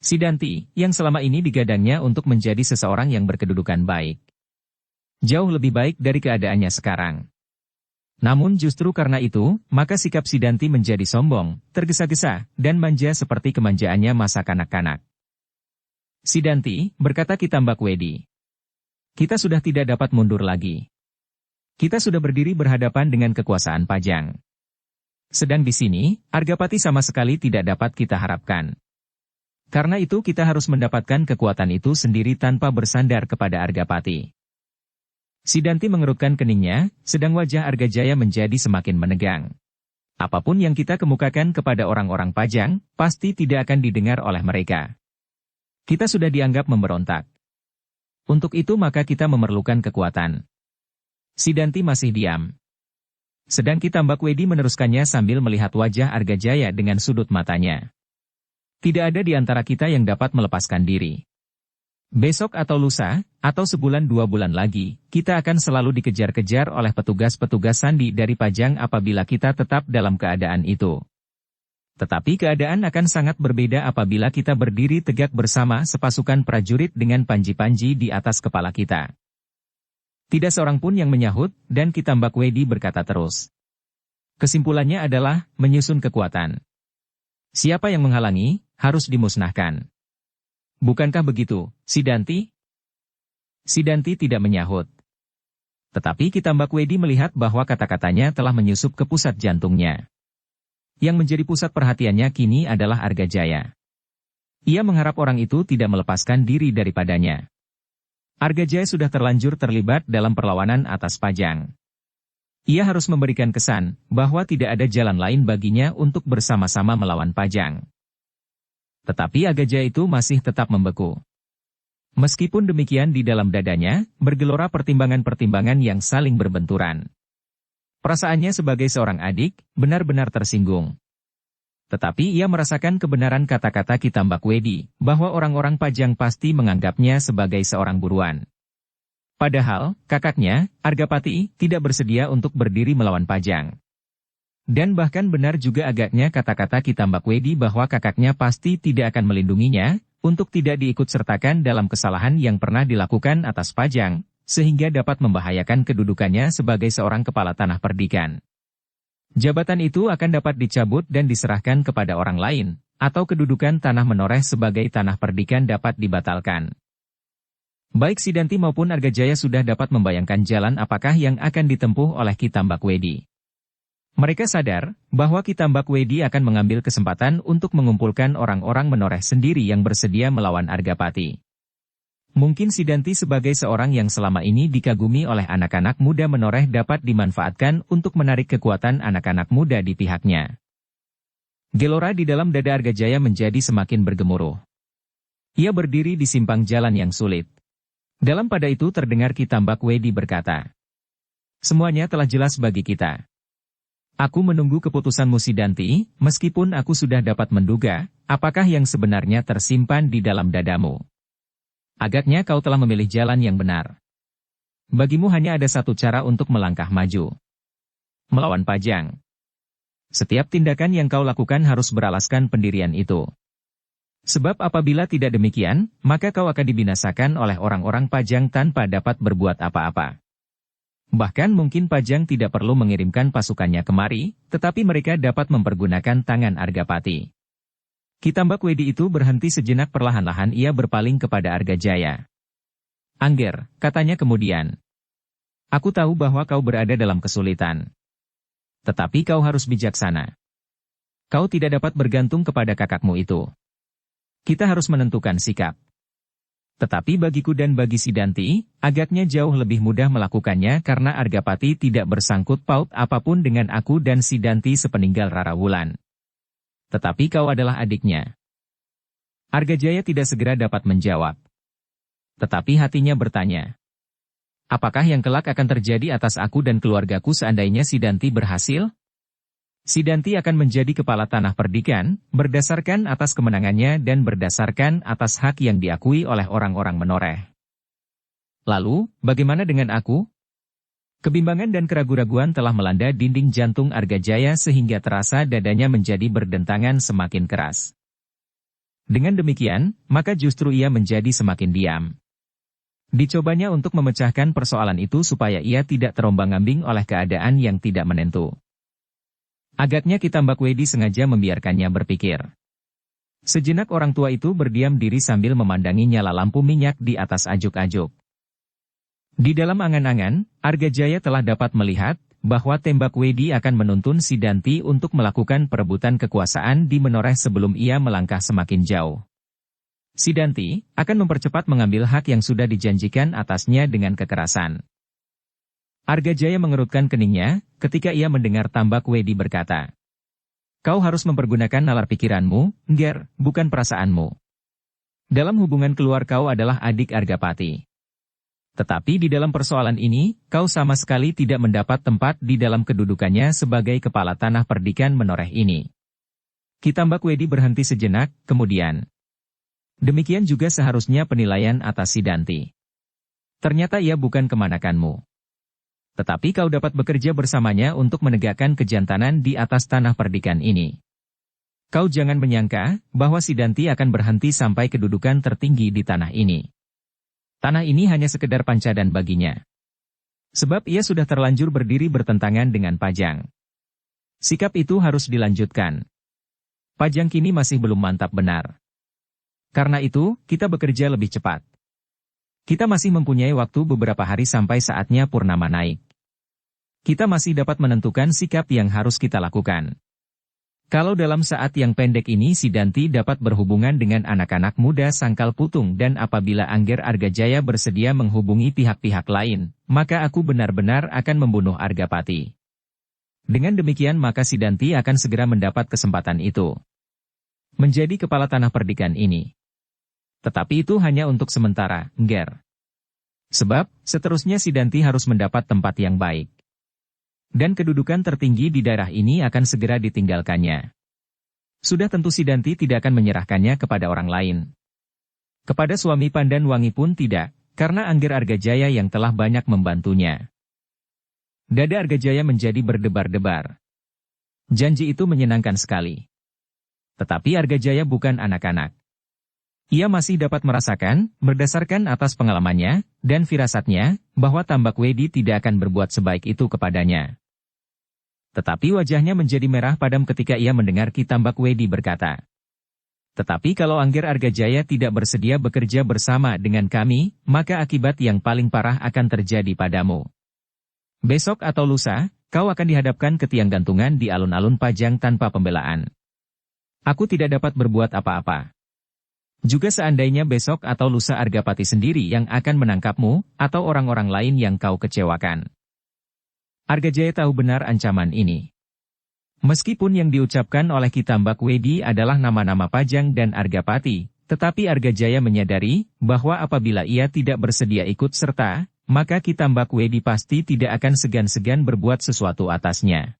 Sidanti, yang selama ini digadangnya untuk menjadi seseorang yang berkedudukan baik. Jauh lebih baik dari keadaannya sekarang. Namun justru karena itu, maka sikap Sidanti menjadi sombong, tergesa-gesa, dan manja seperti kemanjaannya masa kanak-kanak. Sidanti, berkata Kitambak Wedi. Kita sudah tidak dapat mundur lagi. Kita sudah berdiri berhadapan dengan kekuasaan Pajang. Sedang di sini, Argapati sama sekali tidak dapat kita harapkan. Karena itu kita harus mendapatkan kekuatan itu sendiri tanpa bersandar kepada Argapati. Sidanti mengerutkan keningnya, sedang wajah Argajaya menjadi semakin menegang. Apapun yang kita kemukakan kepada orang-orang Pajang, pasti tidak akan didengar oleh mereka. Kita sudah dianggap memberontak. Untuk itu maka kita memerlukan kekuatan. Sidanti masih diam. Sedang Kitambak Wedi meneruskannya sambil melihat wajah Argajaya dengan sudut matanya. Tidak ada di antara kita yang dapat melepaskan diri. Besok atau lusa, atau sebulan 2 bulan lagi, kita akan selalu dikejar-kejar oleh petugas-petugas sandi dari Pajang apabila kita tetap dalam keadaan itu. Tetapi keadaan akan sangat berbeda apabila kita berdiri tegak bersama sepasukan prajurit dengan panji-panji di atas kepala kita. Tidak seorang pun yang menyahut, dan Kitambak Wedi berkata terus. Kesimpulannya adalah, menyusun kekuatan. Siapa yang menghalangi, harus dimusnahkan. Bukankah begitu, Sidanti? Sidanti tidak menyahut. Tetapi Kitambak Wedi melihat bahwa kata-katanya telah menyusup ke pusat jantungnya. Yang menjadi pusat perhatiannya kini adalah Argajaya. Ia mengharap orang itu tidak melepaskan diri daripadanya. Argajaya sudah terlanjur terlibat dalam perlawanan atas Pajang. Ia harus memberikan kesan bahwa tidak ada jalan lain baginya untuk bersama-sama melawan Pajang. Tetapi Argajaya itu masih tetap membeku. Meskipun demikian di dalam dadanya, bergelora pertimbangan-pertimbangan yang saling berbenturan. Perasaannya sebagai seorang adik, benar-benar tersinggung. Tetapi ia merasakan kebenaran kata-kata Kitambak Wedi, bahwa orang-orang Pajang pasti menganggapnya sebagai seorang buruan. Padahal, kakaknya, Argapati, tidak bersedia untuk berdiri melawan Pajang. Dan bahkan benar juga agaknya kata-kata Kitambak Wedi bahwa kakaknya pasti tidak akan melindunginya, untuk tidak diikut-sertakan dalam kesalahan yang pernah dilakukan atas Pajang, sehingga dapat membahayakan kedudukannya sebagai seorang kepala tanah perdikan. Jabatan itu akan dapat dicabut dan diserahkan kepada orang lain, atau kedudukan tanah menoreh sebagai tanah perdikan dapat dibatalkan. Baik Sidanti maupun Argajaya sudah dapat membayangkan jalan apakah yang akan ditempuh oleh Kitambak Wedi. Mereka sadar bahwa Kitambak Wedi akan mengambil kesempatan untuk mengumpulkan orang-orang menoreh sendiri yang bersedia melawan Argapati. Mungkin Sidanti sebagai seorang yang selama ini dikagumi oleh anak-anak muda menoreh dapat dimanfaatkan untuk menarik kekuatan anak-anak muda di pihaknya. Gelora di dalam dada Argajaya menjadi semakin bergemuruh. Ia berdiri di simpang jalan yang sulit. Dalam pada itu terdengar Kitambak Wedi berkata, "Semuanya telah jelas bagi kita. Aku menunggu keputusanmu Sidanti, meskipun aku sudah dapat menduga, apakah yang sebenarnya tersimpan di dalam dadamu. Agaknya kau telah memilih jalan yang benar. Bagimu hanya ada satu cara untuk melangkah maju. Melawan Pajang. Setiap tindakan yang kau lakukan harus beralaskan pendirian itu. Sebab apabila tidak demikian, maka kau akan dibinasakan oleh orang-orang Pajang tanpa dapat berbuat apa-apa. Bahkan mungkin Pajang tidak perlu mengirimkan pasukannya kemari, tetapi mereka dapat mempergunakan tangan Argapati." Kitambak Wedi itu berhenti sejenak, perlahan-lahan ia berpaling kepada Argajaya. "Angger," katanya kemudian. "Aku tahu bahwa kau berada dalam kesulitan. Tetapi kau harus bijaksana. Kau tidak dapat bergantung kepada kakakmu itu. Kita harus menentukan sikap. Tetapi bagiku dan bagi Sidanti, agaknya jauh lebih mudah melakukannya karena Argapati tidak bersangkut paut apapun dengan aku dan Sidanti sepeninggal Rara Wulan. Tetapi kau adalah adiknya." Argajaya tidak segera dapat menjawab. Tetapi hatinya bertanya, apakah yang kelak akan terjadi atas aku dan keluargaku seandainya Sidanti berhasil? Sidanti akan menjadi kepala tanah perdikan, berdasarkan atas kemenangannya dan berdasarkan atas hak yang diakui oleh orang-orang menoreh. Lalu, bagaimana dengan aku? Kebimbangan dan keraguan-raguan telah melanda dinding jantung Argajaya sehingga terasa dadanya menjadi berdentangan semakin keras. Dengan demikian, maka justru ia menjadi semakin diam. Dicobanya untuk memecahkan persoalan itu supaya ia tidak terombang-ambing oleh keadaan yang tidak menentu. Agaknya Kitambak Wedi sengaja membiarkannya berpikir. Sejenak orang tua itu berdiam diri sambil memandangi nyala lampu minyak di atas ajuk-ajuk. Di dalam angan-angan, Argajaya telah dapat melihat bahwa Tembak Wedi akan menuntun Sidanti untuk melakukan perebutan kekuasaan di menoreh sebelum ia melangkah semakin jauh. Sidanti akan mempercepat mengambil hak yang sudah dijanjikan atasnya dengan kekerasan. Argajaya mengerutkan keningnya ketika ia mendengar Tambak Wedi berkata, "Kau harus mempergunakan nalar pikiranmu, Ngger, bukan perasaanmu. Dalam hubungan keluar kau adalah adik Argapati. Tetapi di dalam persoalan ini, kau sama sekali tidak mendapat tempat di dalam kedudukannya sebagai kepala tanah perdikan menoreh ini." Ki Tambakwedi berhenti sejenak, kemudian. Demikian juga seharusnya penilaian atas Sidanti. Ternyata ia bukan kemanakanmu. Tetapi kau dapat bekerja bersamanya untuk menegakkan kejantanan di atas tanah perdikan ini. Kau jangan menyangka bahwa Sidanti akan berhenti sampai kedudukan tertinggi di tanah ini. Tanah ini hanya sekedar pancadan baginya. Sebab ia sudah terlanjur berdiri bertentangan dengan Pajang. Sikap itu harus dilanjutkan. Pajang kini masih belum mantap benar. Karena itu, kita bekerja lebih cepat. Kita masih mempunyai waktu beberapa hari sampai saatnya purnama naik. Kita masih dapat menentukan sikap yang harus kita lakukan. Kalau dalam saat yang pendek ini Sidanti dapat berhubungan dengan anak-anak muda Sangkal Putung dan apabila Angger Argajaya bersedia menghubungi pihak-pihak lain, maka aku benar-benar akan membunuh Argapati. Dengan demikian maka Sidanti akan segera mendapat kesempatan itu. Menjadi kepala tanah perdikan ini. Tetapi itu hanya untuk sementara, Ngger. Sebab, seterusnya Sidanti harus mendapat tempat yang baik. Dan kedudukan tertinggi di daerah ini akan segera ditinggalkannya. Sudah tentu Sidanti tidak akan menyerahkannya kepada orang lain. Kepada suami Pandan Wangi pun tidak, karena Angger Argajaya yang telah banyak membantunya. Dada Argajaya menjadi berdebar-debar. Janji itu menyenangkan sekali. Tetapi Argajaya bukan anak-anak. Ia masih dapat merasakan, berdasarkan atas pengalamannya, dan firasatnya, bahwa Tambakwedi tidak akan berbuat sebaik itu kepadanya. Tetapi wajahnya menjadi merah padam ketika ia mendengar Ki Tambakwedi berkata, "Tetapi kalau Angger Argajaya tidak bersedia bekerja bersama dengan kami, maka akibat yang paling parah akan terjadi padamu. Besok atau lusa, kau akan dihadapkan ke tiang gantungan di alun-alun Pajang tanpa pembelaan. Aku tidak dapat berbuat apa-apa. Juga seandainya besok atau lusa Argapati sendiri yang akan menangkapmu, atau orang-orang lain yang kau kecewakan." Argajaya tahu benar ancaman ini. Meskipun yang diucapkan oleh Ki Tambakwedi adalah nama-nama Pajang dan Argapati, tetapi Argajaya menyadari bahwa apabila ia tidak bersedia ikut serta, maka Ki Tambakwedi pasti tidak akan segan-segan berbuat sesuatu atasnya.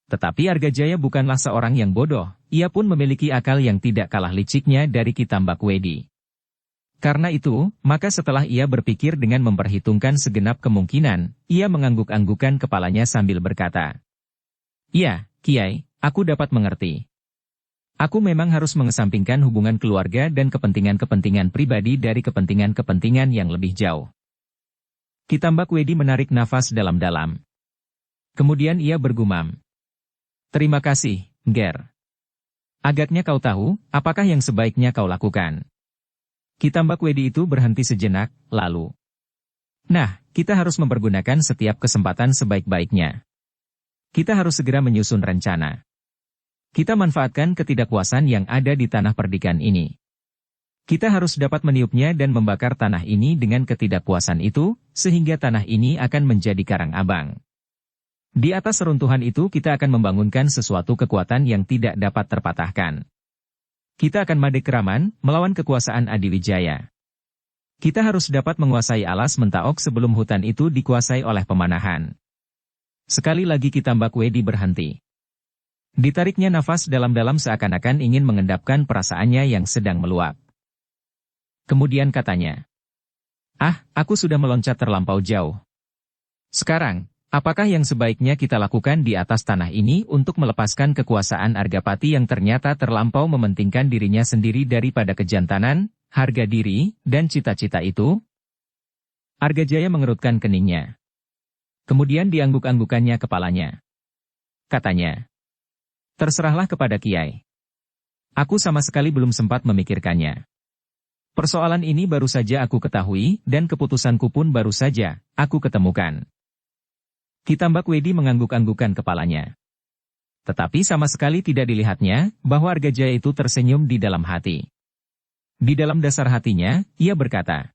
Tetapi Argajaya bukanlah seorang yang bodoh, ia pun memiliki akal yang tidak kalah liciknya dari Ki Tambakwedi. Karena itu, maka setelah ia berpikir dengan memperhitungkan segenap kemungkinan, ia mengangguk-anggukan kepalanya sambil berkata, "Ya, Kiai, aku dapat mengerti. Aku memang harus mengesampingkan hubungan keluarga dan kepentingan-kepentingan pribadi dari kepentingan-kepentingan yang lebih jauh." Ki Tambakwedi menarik nafas dalam-dalam. Kemudian ia bergumam, "Terima kasih, Ngger. Agaknya kau tahu, apakah yang sebaiknya kau lakukan." Ki Tambakwedi itu berhenti sejenak, lalu. "Nah, kita harus mempergunakan setiap kesempatan sebaik-baiknya. Kita harus segera menyusun rencana. Kita manfaatkan ketidakpuasan yang ada di tanah perdikan ini. Kita harus dapat meniupnya dan membakar tanah ini dengan ketidakpuasan itu, sehingga tanah ini akan menjadi karang abang. Di atas seruntuhan itu kita akan membangunkan sesuatu kekuatan yang tidak dapat terpatahkan. Kita akan madekeraman, melawan kekuasaan Adiwijaya. Kita harus dapat menguasai alas Mentaok sebelum hutan itu dikuasai oleh pemanahan." Sekali lagi Ki Tambakwedi berhenti. Ditariknya nafas dalam-dalam seakan-akan ingin mengendapkan perasaannya yang sedang meluap. Kemudian katanya, Aku sudah meloncat terlampau jauh. Sekarang, apakah yang sebaiknya kita lakukan di atas tanah ini untuk melepaskan kekuasaan Argapati yang ternyata terlampau mementingkan dirinya sendiri daripada kejantanan, harga diri, dan cita-cita itu?" Argajaya mengerutkan keningnya. Kemudian diangguk-anggukannya kepalanya. Katanya, "Terserahlah kepada Kiai. Aku sama sekali belum sempat memikirkannya. Persoalan ini baru saja aku ketahui, dan keputusanku pun baru saja aku ketemukan." Ki Tambakwedi mengangguk-anggukan kepalanya. Tetapi sama sekali tidak dilihatnya, bahwa Argajaya itu tersenyum di dalam hati. Di dalam dasar hatinya, ia berkata,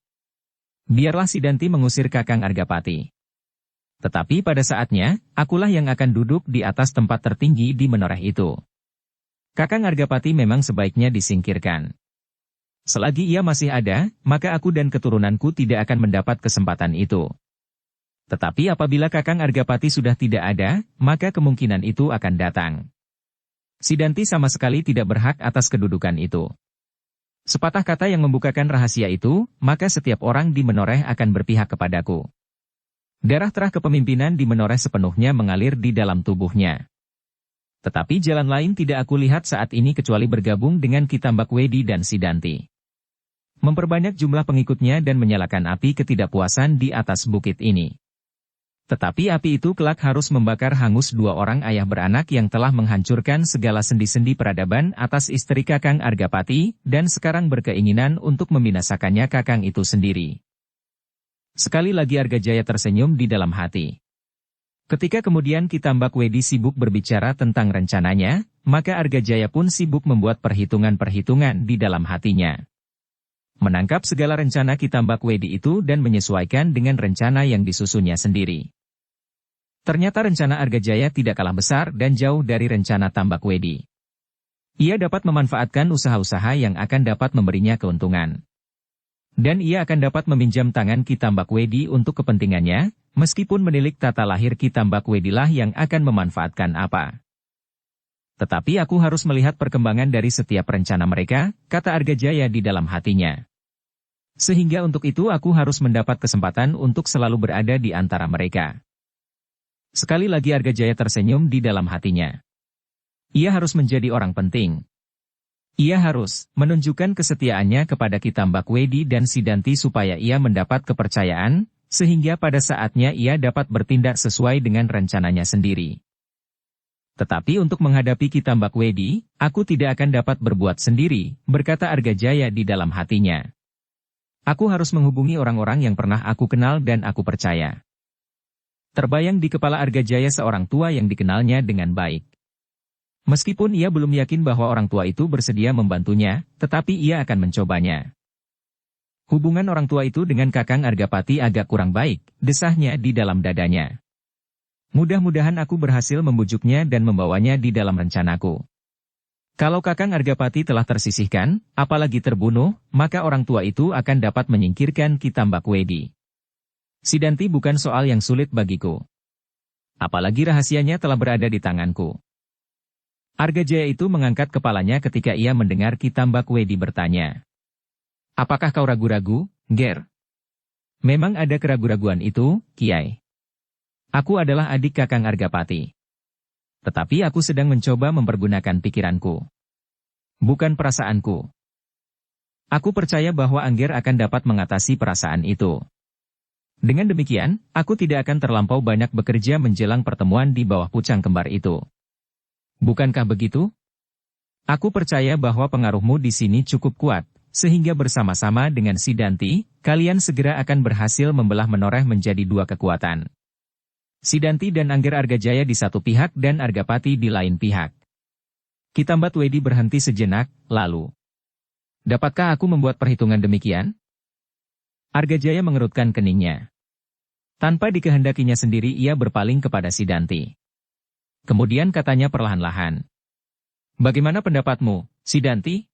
"Biarlah Sidanti mengusir Kakang Argapati. Tetapi pada saatnya, akulah yang akan duduk di atas tempat tertinggi di menoreh itu. Kakang Argapati memang sebaiknya disingkirkan. Selagi ia masih ada, maka aku dan keturunanku tidak akan mendapat kesempatan itu. Tetapi apabila Kakang Argapati sudah tidak ada, maka kemungkinan itu akan datang. Sidanti sama sekali tidak berhak atas kedudukan itu. Sepatah kata yang membukakan rahasia itu, maka setiap orang di Menoreh akan berpihak kepadaku. Darah terah kepemimpinan di Menoreh sepenuhnya mengalir di dalam tubuhnya. Tetapi jalan lain tidak aku lihat saat ini kecuali bergabung dengan Kitambak Wedi dan Sidanti. Memperbanyak jumlah pengikutnya dan menyalakan api ketidakpuasan di atas bukit ini. Tetapi api itu kelak harus membakar hangus dua orang ayah beranak yang telah menghancurkan segala sendi-sendi peradaban atas istri Kakang Argapati, dan sekarang berkeinginan untuk membinasakannya Kakang itu sendiri. Sekali lagi Argajaya tersenyum di dalam hati. Ketika kemudian Kitambak Wedi sibuk berbicara tentang rencananya, maka Argajaya pun sibuk membuat perhitungan-perhitungan di dalam hatinya. Menangkap segala rencana Kitambak Wedi itu dan menyesuaikan dengan rencana yang disusunnya sendiri. Ternyata rencana Argajaya tidak kalah besar dan jauh dari rencana Tambak Wedi. Ia dapat memanfaatkan usaha-usaha yang akan dapat memberinya keuntungan. Dan ia akan dapat meminjam tangan Kitambak Wedi untuk kepentingannya, meskipun menilik tata lahir Kitambak Wedi lah yang akan memanfaatkan apa. Tetapi aku harus melihat perkembangan dari setiap rencana mereka, kata Argajaya di dalam hatinya. Sehingga untuk itu aku harus mendapat kesempatan untuk selalu berada di antara mereka. Sekali lagi Argajaya tersenyum di dalam hatinya. Ia harus menjadi orang penting. Ia harus menunjukkan kesetiaannya kepada Kitambak Wedi dan Sidanti supaya ia mendapat kepercayaan, sehingga pada saatnya ia dapat bertindak sesuai dengan rencananya sendiri. Tetapi untuk menghadapi Kitambak Wedi, aku tidak akan dapat berbuat sendiri, berkata Argajaya di dalam hatinya. Aku harus menghubungi orang-orang yang pernah aku kenal dan aku percaya. Terbayang di kepala Argajaya seorang tua yang dikenalnya dengan baik. Meskipun ia belum yakin bahwa orang tua itu bersedia membantunya, tetapi ia akan mencobanya. Hubungan orang tua itu dengan Kakang Argapati agak kurang baik, desahnya di dalam dadanya. Mudah-mudahan aku berhasil membujuknya dan membawanya di dalam rencanaku. Kalau Kakang Argapati telah tersisihkan, apalagi terbunuh, maka orang tua itu akan dapat menyingkirkan Kitambak Wedi. Sidanti bukan soal yang sulit bagiku. Apalagi rahasianya telah berada di tanganku. Argajaya itu mengangkat kepalanya ketika ia mendengar Kitambak Wedi bertanya. Apakah kau ragu-ragu, Ger? Memang ada keraguan-raguan itu, Kiai. Aku adalah adik Kakang Argapati. Tetapi aku sedang mencoba mempergunakan pikiranku. Bukan perasaanku. Aku percaya bahwa Angger akan dapat mengatasi perasaan itu. Dengan demikian, aku tidak akan terlampau banyak bekerja menjelang pertemuan di bawah pucang kembar itu. Bukankah begitu? Aku percaya bahwa pengaruhmu di sini cukup kuat, sehingga bersama-sama dengan Sidanti, kalian segera akan berhasil membelah Menoreh menjadi dua kekuatan. Sidanti dan Angger Argajaya di satu pihak dan Argapati di lain pihak. Kitambak Wedi berhenti sejenak, lalu. Dapatkah aku membuat perhitungan demikian? Argajaya mengerutkan keningnya. Tanpa dikehendakinya sendiri ia berpaling kepada Sidanti. Kemudian katanya perlahan-lahan. Bagaimana pendapatmu, Sidanti?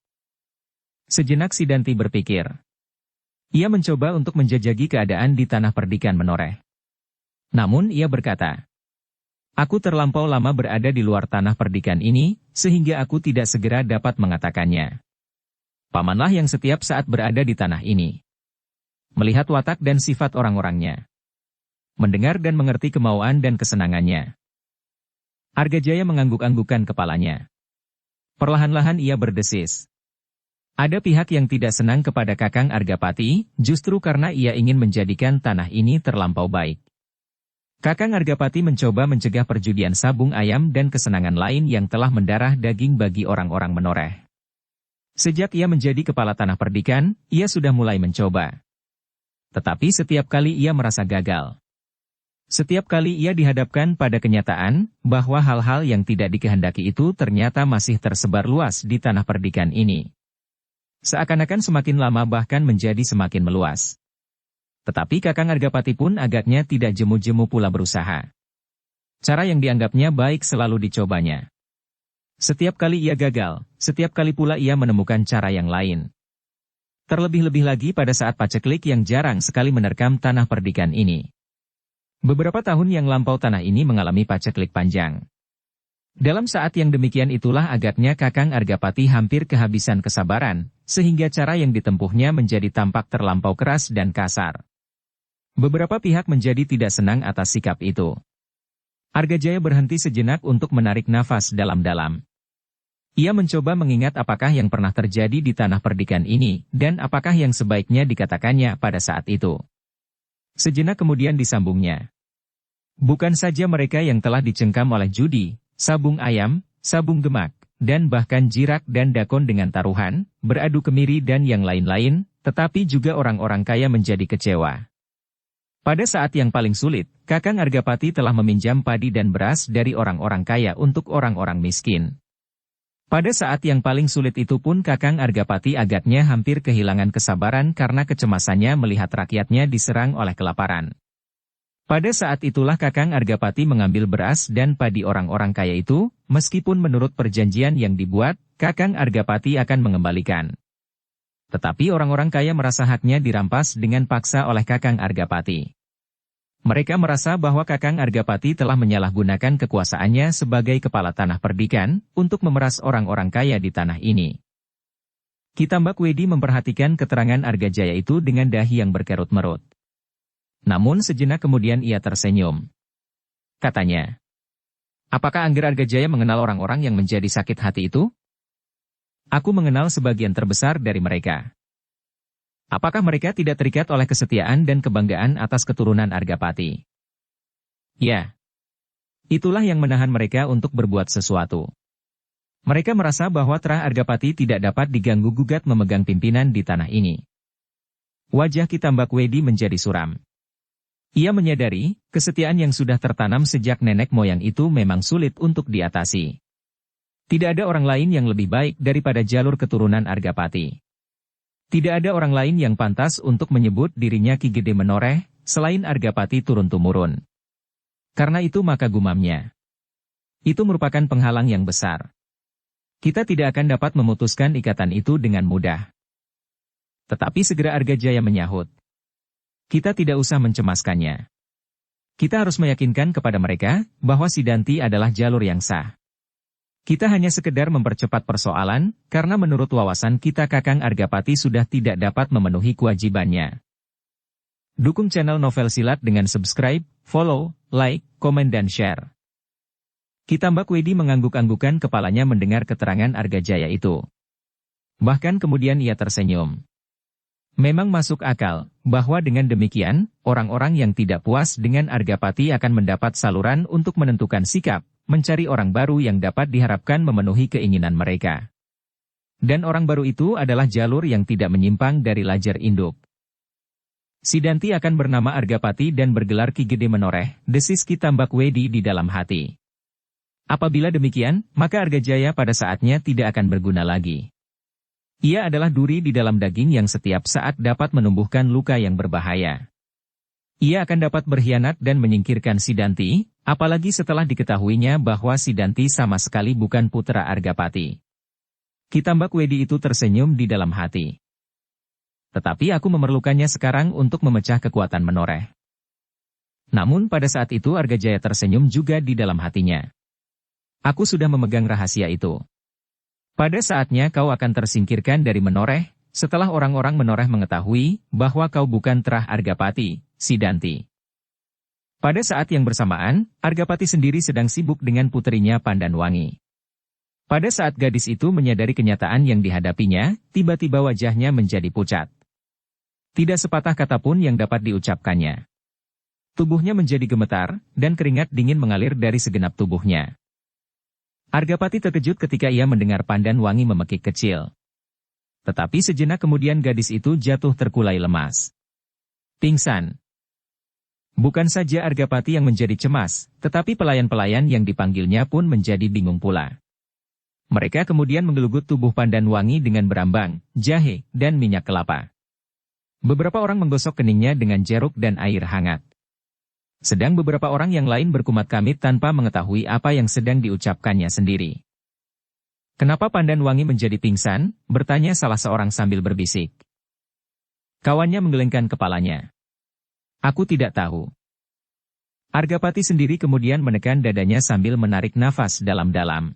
Sejenak Sidanti berpikir. Ia mencoba untuk menjajaki keadaan di tanah perdikan Menoreh. Namun ia berkata, aku terlampau lama berada di luar tanah perdikan ini, sehingga aku tidak segera dapat mengatakannya. Pamanlah yang setiap saat berada di tanah ini. Melihat watak dan sifat orang-orangnya. Mendengar dan mengerti kemauan dan kesenangannya. Argajaya mengangguk-anggukkan kepalanya. Perlahan-lahan ia berdesis. Ada pihak yang tidak senang kepada Kakang Argapati, justru karena ia ingin menjadikan tanah ini terlampau baik. Kakang Argapati mencoba mencegah perjudian sabung ayam dan kesenangan lain yang telah mendarah daging bagi orang-orang Menoreh. Sejak ia menjadi kepala tanah perdikan, ia sudah mulai mencoba. Tetapi setiap kali ia merasa gagal. Setiap kali ia dihadapkan pada kenyataan, bahwa hal-hal yang tidak dikehendaki itu ternyata masih tersebar luas di tanah perdikan ini. Seakan-akan semakin lama bahkan menjadi semakin meluas. Tetapi Kakang Argapati pun agaknya tidak jemu-jemu pula berusaha. Cara yang dianggapnya baik selalu dicobanya. Setiap kali ia gagal, setiap kali pula ia menemukan cara yang lain. Terlebih-lebih lagi pada saat paceklik yang jarang sekali menerkam tanah perdikan ini. Beberapa tahun yang lampau tanah ini mengalami paceklik panjang. Dalam saat yang demikian itulah agaknya Kakang Argapati hampir kehabisan kesabaran, sehingga cara yang ditempuhnya menjadi tampak terlampau keras dan kasar. Beberapa pihak menjadi tidak senang atas sikap itu. Argajaya berhenti sejenak untuk menarik nafas dalam-dalam. Ia mencoba mengingat apakah yang pernah terjadi di tanah perdikan ini, dan apakah yang sebaiknya dikatakannya pada saat itu. Sejenak kemudian disambungnya. Bukan saja mereka yang telah dicengkam oleh judi, sabung ayam, sabung gemak, dan bahkan jirak dan dakon dengan taruhan, beradu kemiri dan yang lain-lain, tetapi juga orang-orang kaya menjadi kecewa. Pada saat yang paling sulit, Kakang Argapati telah meminjam padi dan beras dari orang-orang kaya untuk orang-orang miskin. Pada saat yang paling sulit itu pun Kakang Argapati agaknya hampir kehilangan kesabaran karena kecemasannya melihat rakyatnya diserang oleh kelaparan. Pada saat itulah Kakang Argapati mengambil beras dan padi orang-orang kaya itu, meskipun menurut perjanjian yang dibuat, Kakang Argapati akan mengembalikan. Tetapi orang-orang kaya merasa haknya dirampas dengan paksa oleh Kakang Argapati. Mereka merasa bahwa Kakang Argapati telah menyalahgunakan kekuasaannya sebagai kepala tanah perdikan untuk memeras orang-orang kaya di tanah ini. Ki Tambak Wedi memperhatikan keterangan Argajaya itu dengan dahi yang berkerut-merut. Namun sejenak kemudian ia tersenyum. Katanya, "Apakah Angger Argajaya mengenal orang-orang yang menjadi sakit hati itu? Aku mengenal sebagian terbesar dari mereka. Apakah mereka tidak terikat oleh kesetiaan dan kebanggaan atas keturunan Argapati? Ya. Itulah yang menahan mereka untuk berbuat sesuatu. Mereka merasa bahwa terah Argapati tidak dapat diganggu-gugat memegang pimpinan di tanah ini." Wajah Ki Tambak Wedi menjadi suram. Ia menyadari, kesetiaan yang sudah tertanam sejak nenek moyang itu memang sulit untuk diatasi. Tidak ada orang lain yang lebih baik daripada jalur keturunan Argapati. Tidak ada orang lain yang pantas untuk menyebut dirinya Ki Gede Menoreh, selain Argapati turun-temurun. Karena itu maka gumamnya, itu merupakan penghalang yang besar. Kita tidak akan dapat memutuskan ikatan itu dengan mudah. Tetapi segera Argajaya menyahut, kita tidak usah mencemaskannya. Kita harus meyakinkan kepada mereka bahwa Sidanti adalah jalur yang sah. Kita hanya sekedar mempercepat persoalan, karena menurut wawasan kita Kakang Argapati sudah tidak dapat memenuhi kewajibannya. Dukung channel Novel Silat dengan subscribe, follow, like, komen dan share. Ki Tambak Wedi mengangguk-anggukan kepalanya mendengar keterangan Argajaya itu. Bahkan kemudian ia tersenyum. Memang masuk akal, bahwa dengan demikian, orang-orang yang tidak puas dengan Argapati akan mendapat saluran untuk menentukan sikap, mencari orang baru yang dapat diharapkan memenuhi keinginan mereka. Dan orang baru itu adalah jalur yang tidak menyimpang dari lajar induk. Sidanti akan bernama Argapati dan bergelar Ki Gede Menoreh, desis Ki Tambak Wedi di dalam hati. Apabila demikian, maka Argajaya pada saatnya tidak akan berguna lagi. Ia adalah duri di dalam daging yang setiap saat dapat menumbuhkan luka yang berbahaya. Ia akan dapat berkhianat dan menyingkirkan Sidanti, apalagi setelah diketahuinya bahwa Sidanti sama sekali bukan putra Argapati. Ki Tambak Wedi itu tersenyum di dalam hati. Tetapi aku memerlukannya sekarang untuk memecah kekuatan Menoreh. Namun pada saat itu Argajaya tersenyum juga di dalam hatinya. Aku sudah memegang rahasia itu. Pada saatnya kau akan tersingkirkan dari Menoreh, setelah orang-orang Menoreh mengetahui bahwa kau bukan terah Argapati, Sidanti. Pada saat yang bersamaan, Argapati sendiri sedang sibuk dengan puterinya Pandanwangi. Pada saat gadis itu menyadari kenyataan yang dihadapinya, tiba-tiba wajahnya menjadi pucat. Tidak sepatah kata pun yang dapat diucapkannya. Tubuhnya menjadi gemetar, dan keringat dingin mengalir dari segenap tubuhnya. Argapati terkejut ketika ia mendengar Pandanwangi memekik kecil. Tetapi sejenak kemudian gadis itu jatuh terkulai lemas. Pingsan. Bukan saja Argapati yang menjadi cemas, tetapi pelayan-pelayan yang dipanggilnya pun menjadi bingung pula. Mereka kemudian menggelugut tubuh Pandanwangi dengan berambang, jahe, dan minyak kelapa. Beberapa orang menggosok keningnya dengan jeruk dan air hangat. Sedang beberapa orang yang lain berkumat kamit tanpa mengetahui apa yang sedang diucapkannya sendiri. Kenapa Pandanwangi menjadi pingsan? Bertanya salah seorang sambil berbisik. Kawannya menggelengkan kepalanya. Aku tidak tahu. Argapati sendiri kemudian menekan dadanya sambil menarik nafas dalam-dalam.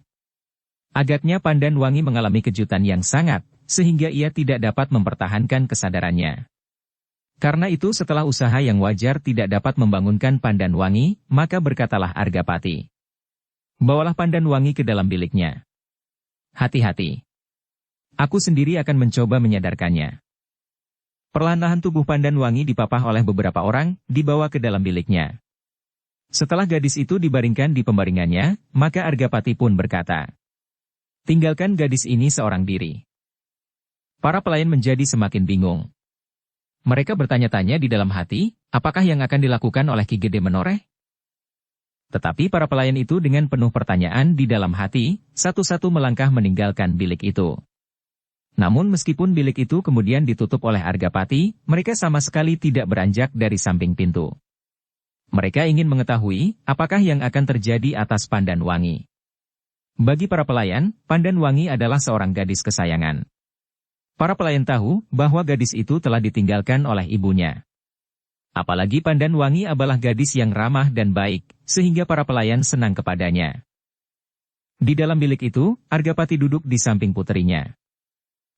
Agaknya Pandanwangi mengalami kejutan yang sangat, sehingga ia tidak dapat mempertahankan kesadarannya. Karena itu setelah usaha yang wajar tidak dapat membangunkan Pandanwangi, maka berkatalah Argapati. Bawalah Pandanwangi ke dalam biliknya. Hati-hati. Aku sendiri akan mencoba menyadarkannya. Perlahan-lahan tubuh Pandanwangi dipapah oleh beberapa orang, dibawa ke dalam biliknya. Setelah gadis itu dibaringkan di pembaringannya, maka Argapati pun berkata, tinggalkan gadis ini seorang diri. Para pelayan menjadi semakin bingung. Mereka bertanya-tanya di dalam hati, apakah yang akan dilakukan oleh Ki Gede Menoreh? Tetapi para pelayan itu dengan penuh pertanyaan di dalam hati, satu-satu melangkah meninggalkan bilik itu. Namun meskipun bilik itu kemudian ditutup oleh Argapati, mereka sama sekali tidak beranjak dari samping pintu. Mereka ingin mengetahui, apakah yang akan terjadi atas Pandanwangi. Bagi para pelayan, Pandanwangi adalah seorang gadis kesayangan. Para pelayan tahu bahwa gadis itu telah ditinggalkan oleh ibunya. Apalagi Pandanwangi adalah gadis yang ramah dan baik, sehingga para pelayan senang kepadanya. Di dalam bilik itu, Argapati duduk di samping puterinya.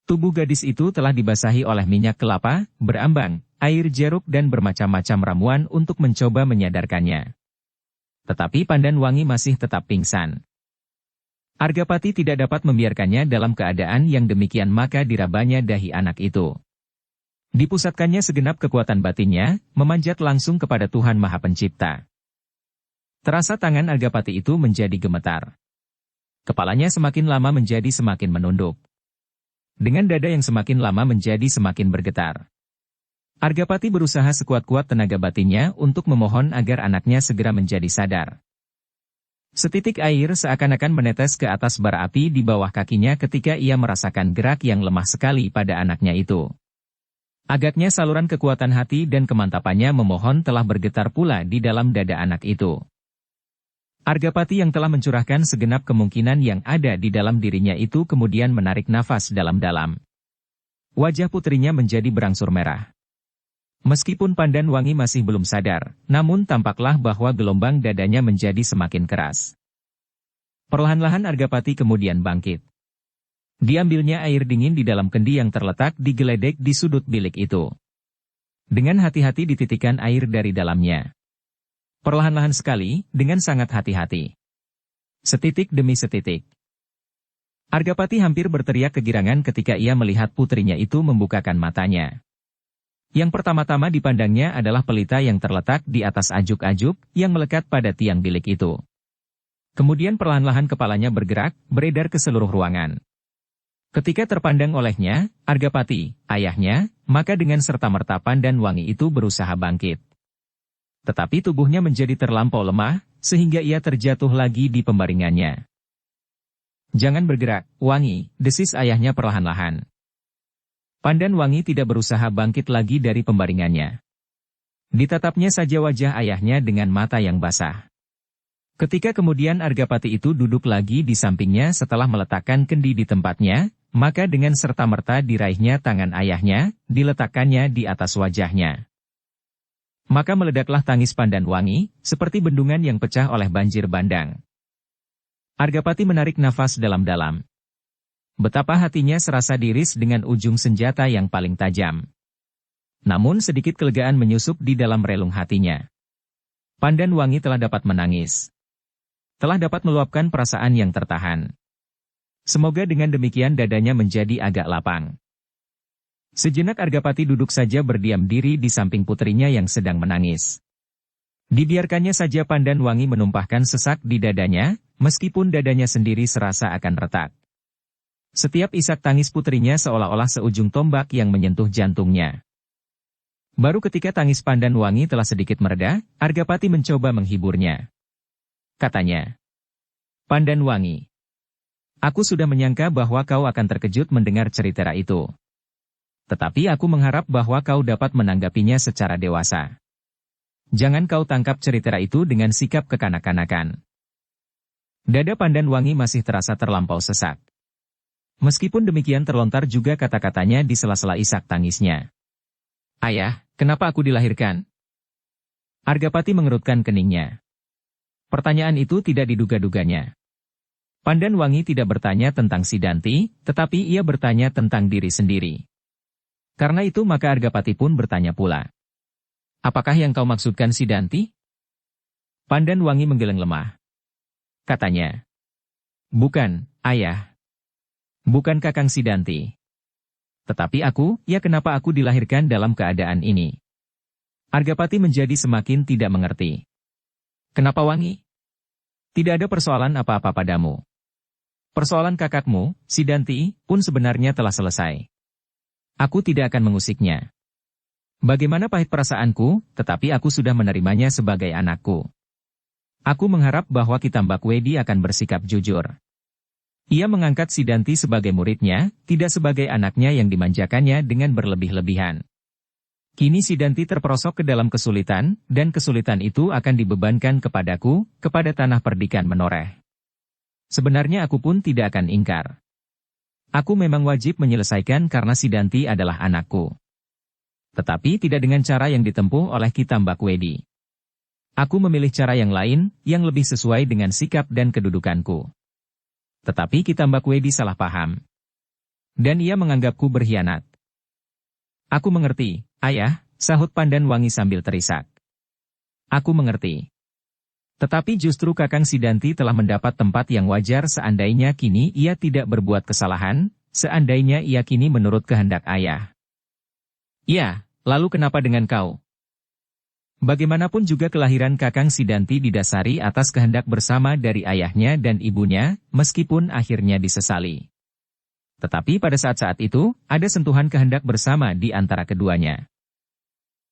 Tubuh gadis itu telah dibasahi oleh minyak kelapa, berambang, air jeruk dan bermacam-macam ramuan untuk mencoba menyadarkannya. Tetapi Pandanwangi masih tetap pingsan. Argapati tidak dapat membiarkannya dalam keadaan yang demikian maka dirabanya dahi anak itu. Dipusatkannya segenap kekuatan batinnya, memanjat langsung kepada Tuhan Maha Pencipta. Terasa tangan Argapati itu menjadi gemetar. Kepalanya semakin lama menjadi semakin menunduk. Dengan dada yang semakin lama menjadi semakin bergetar. Argapati berusaha sekuat-kuat tenaga batinnya untuk memohon agar anaknya segera menjadi sadar. Setitik air seakan-akan menetes ke atas bara api di bawah kakinya ketika ia merasakan gerak yang lemah sekali pada anaknya itu. Agaknya saluran kekuatan hati dan kemantapannya memohon telah bergetar pula di dalam dada anak itu. Argapati yang telah mencurahkan segenap kemungkinan yang ada di dalam dirinya itu kemudian menarik nafas dalam-dalam. Wajah putrinya menjadi berangsur merah. Meskipun Pandanwangi masih belum sadar, namun tampaklah bahwa gelombang dadanya menjadi semakin keras. Perlahan-lahan Argapati kemudian bangkit. Diambilnya air dingin di dalam kendi yang terletak di geledek di sudut bilik itu. Dengan hati-hati dititikkan air dari dalamnya. Perlahan-lahan sekali, dengan sangat hati-hati. Setitik demi setitik. Argapati hampir berteriak kegirangan ketika ia melihat putrinya itu membukakan matanya. Yang pertama-tama dipandangnya adalah pelita yang terletak di atas ajuk-ajuk yang melekat pada tiang bilik itu. Kemudian perlahan-lahan kepalanya bergerak, beredar ke seluruh ruangan. Ketika terpandang olehnya, Argapati, ayahnya, maka dengan serta-merta Pandanwangi itu berusaha bangkit. Tetapi tubuhnya menjadi terlampau lemah, sehingga ia terjatuh lagi di pembaringannya. Jangan bergerak, Wangi, desis ayahnya perlahan-lahan. Pandanwangi tidak berusaha bangkit lagi dari pembaringannya. Ditatapnya saja wajah ayahnya dengan mata yang basah. Ketika kemudian Argapati itu duduk lagi di sampingnya setelah meletakkan kendi di tempatnya, maka dengan serta-merta diraihnya tangan ayahnya, diletakkannya di atas wajahnya. Maka meledaklah tangis Pandanwangi, seperti bendungan yang pecah oleh banjir bandang. Argapati menarik nafas dalam-dalam. Betapa hatinya serasa diiris dengan ujung senjata yang paling tajam. Namun sedikit kelegaan menyusup di dalam relung hatinya. Pandanwangi telah dapat menangis. Telah dapat meluapkan perasaan yang tertahan. Semoga dengan demikian dadanya menjadi agak lapang. Sejenak Argapati duduk saja berdiam diri di samping putrinya yang sedang menangis. Dibiarkannya saja Pandanwangi menumpahkan sesak di dadanya, meskipun dadanya sendiri serasa akan retak. Setiap isak tangis putrinya seolah-olah seujung tombak yang menyentuh jantungnya. Baru ketika tangis Pandanwangi telah sedikit mereda, Argapati mencoba menghiburnya. Katanya, Pandanwangi, aku sudah menyangka bahwa kau akan terkejut mendengar cerita itu. Tetapi aku mengharap bahwa kau dapat menanggapinya secara dewasa. Jangan kau tangkap cerita itu dengan sikap kekanak-kanakan. Dada Pandanwangi masih terasa terlampau sesak. Meskipun demikian terlontar juga kata-katanya di sela-sela isak tangisnya. Ayah, kenapa aku dilahirkan? Argapati mengerutkan keningnya. Pertanyaan itu tidak diduga-duganya. Pandan Wangi tidak bertanya tentang Sidanti, tetapi ia bertanya tentang diri sendiri. Karena itu maka Argapati pun bertanya pula. Apakah yang kau maksudkan Sidanti? Pandan Wangi menggeleng lemah. Katanya. Bukan, ayah. Bukan Kakang Sidanti. Tetapi aku, ya kenapa aku dilahirkan dalam keadaan ini? Argapati menjadi semakin tidak mengerti. Kenapa Wangi? Tidak ada persoalan apa-apa padamu. Persoalan kakakmu, Sidanti, pun sebenarnya telah selesai. Aku tidak akan mengusiknya. Bagaimana pahit perasaanku, tetapi aku sudah menerimanya sebagai anakku. Aku mengharap bahwa Kitambak Wedi akan bersikap jujur. Ia mengangkat Sidanti sebagai muridnya, tidak sebagai anaknya yang dimanjakannya dengan berlebih-lebihan. Kini Sidanti terperosok ke dalam kesulitan, dan kesulitan itu akan dibebankan kepadaku, kepada tanah perdikan menoreh. Sebenarnya aku pun tidak akan ingkar. Aku memang wajib menyelesaikan karena Sidanti adalah anakku. Tetapi tidak dengan cara yang ditempuh oleh Kitambak Wedi. Aku memilih cara yang lain, yang lebih sesuai dengan sikap dan kedudukanku. Tetapi Kitambak Wedi salah paham. Dan ia menganggapku berkhianat. Aku mengerti, ayah, sahut Pandan Wangi sambil terisak. Aku mengerti. Tetapi justru Kakang Sidanti telah mendapat tempat yang wajar seandainya kini ia tidak berbuat kesalahan, seandainya ia kini menurut kehendak ayah. Ya, lalu kenapa dengan kau? Bagaimanapun juga kelahiran Kakang Sidanti didasari atas kehendak bersama dari ayahnya dan ibunya, meskipun akhirnya disesali. Tetapi pada saat-saat itu, ada sentuhan kehendak bersama di antara keduanya.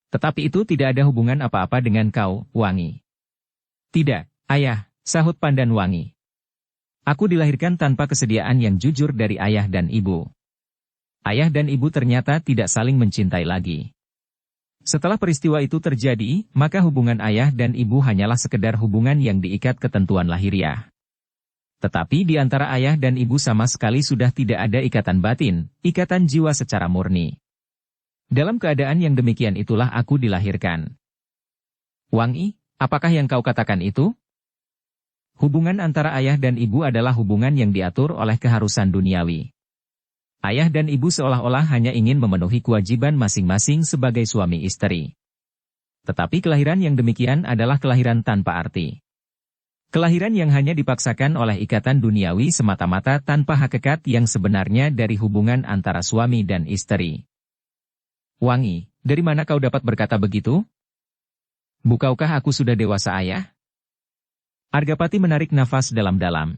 Tetapi itu tidak ada hubungan apa-apa dengan kau, Wangi. Tidak, ayah, sahut Pandan Wangi. Aku dilahirkan tanpa kesediaan yang jujur dari ayah dan ibu. Ayah dan ibu ternyata tidak saling mencintai lagi. Setelah peristiwa itu terjadi, maka hubungan ayah dan ibu hanyalah sekedar hubungan yang diikat ketentuan lahiriah. Tetapi di antara ayah dan ibu sama sekali sudah tidak ada ikatan batin, ikatan jiwa secara murni. Dalam keadaan yang demikian itulah aku dilahirkan. Wangi, apakah yang kau katakan itu? Hubungan antara ayah dan ibu adalah hubungan yang diatur oleh keharusan duniawi. Ayah dan ibu seolah-olah hanya ingin memenuhi kewajiban masing-masing sebagai suami istri. Tetapi kelahiran yang demikian adalah kelahiran tanpa arti. Kelahiran yang hanya dipaksakan oleh ikatan duniawi semata-mata tanpa hakikat yang sebenarnya dari hubungan antara suami dan istri. Wangi, dari mana kau dapat berkata begitu? Bukankah aku sudah dewasa, ayah? Argapati menarik nafas dalam-dalam.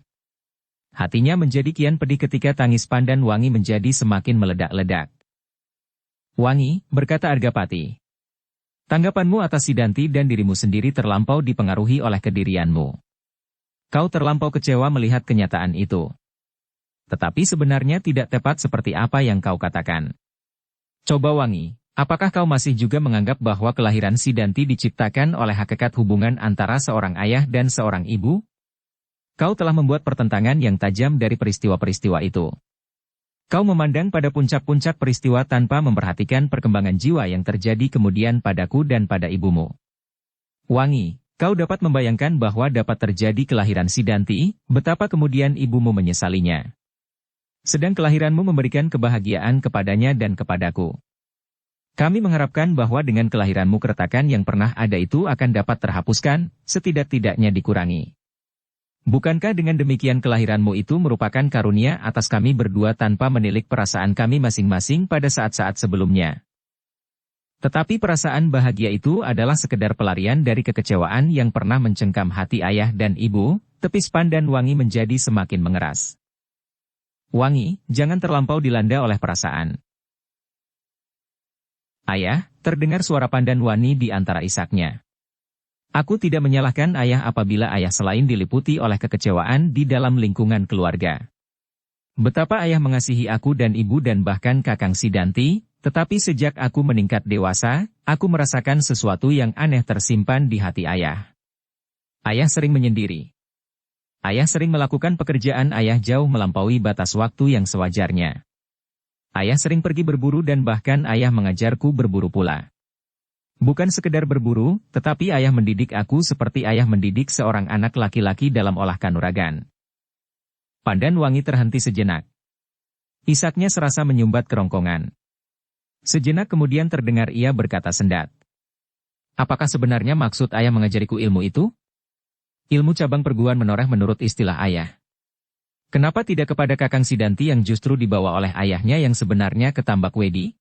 Hatinya menjadi kian pedih ketika tangis Pandan Wangi menjadi semakin meledak-ledak. Wangi, berkata Argapati. Tanggapanmu atas Sidanti dan dirimu sendiri terlampau dipengaruhi oleh kedirianmu. Kau terlampau kecewa melihat kenyataan itu. Tetapi sebenarnya tidak tepat seperti apa yang kau katakan. Coba Wangi, apakah kau masih juga menganggap bahwa kelahiran Sidanti diciptakan oleh hakikat hubungan antara seorang ayah dan seorang ibu? Kau telah membuat pertentangan yang tajam dari peristiwa-peristiwa itu. Kau memandang pada puncak-puncak peristiwa tanpa memperhatikan perkembangan jiwa yang terjadi kemudian padaku dan pada ibumu. Wangi, kau dapat membayangkan bahwa dapat terjadi kelahiran Sidanti, betapa kemudian ibumu menyesalinya. Sedang kelahiranmu memberikan kebahagiaan kepadanya dan kepadaku. Kami mengharapkan bahwa dengan kelahiranmu keretakan yang pernah ada itu akan dapat terhapuskan, setidak-tidaknya dikurangi. Bukankah dengan demikian kelahiranmu itu merupakan karunia atas kami berdua tanpa menilik perasaan kami masing-masing pada saat-saat sebelumnya? Tetapi perasaan bahagia itu adalah sekedar pelarian dari kekecewaan yang pernah mencengkam hati ayah dan ibu, tepis Pandan Wangi menjadi semakin mengeras. Wangi, jangan terlampau dilanda oleh perasaan. Ayah, terdengar suara Pandan Wangi di antara isaknya. Aku tidak menyalahkan ayah apabila ayah selain diliputi oleh kekecewaan di dalam lingkungan keluarga. Betapa ayah mengasihi aku dan ibu dan bahkan Kakang Sidanti, tetapi sejak aku meningkat dewasa, aku merasakan sesuatu yang aneh tersimpan di hati ayah. Ayah sering menyendiri. Ayah sering melakukan pekerjaan ayah jauh melampaui batas waktu yang sewajarnya. Ayah sering pergi berburu dan bahkan ayah mengajarku berburu pula. Bukan sekedar berburu, tetapi ayah mendidik aku seperti ayah mendidik seorang anak laki-laki dalam olah kanuragan. Pandan Wangi terhenti sejenak. Isaknya serasa menyumbat kerongkongan. Sejenak kemudian terdengar ia berkata sendat. Apakah sebenarnya maksud ayah mengajariku ilmu itu? Ilmu cabang perguruan menoreh menurut istilah ayah. Kenapa tidak kepada Kakang Sidanti yang justru dibawa oleh ayahnya yang sebenarnya ke Tambak Wedi?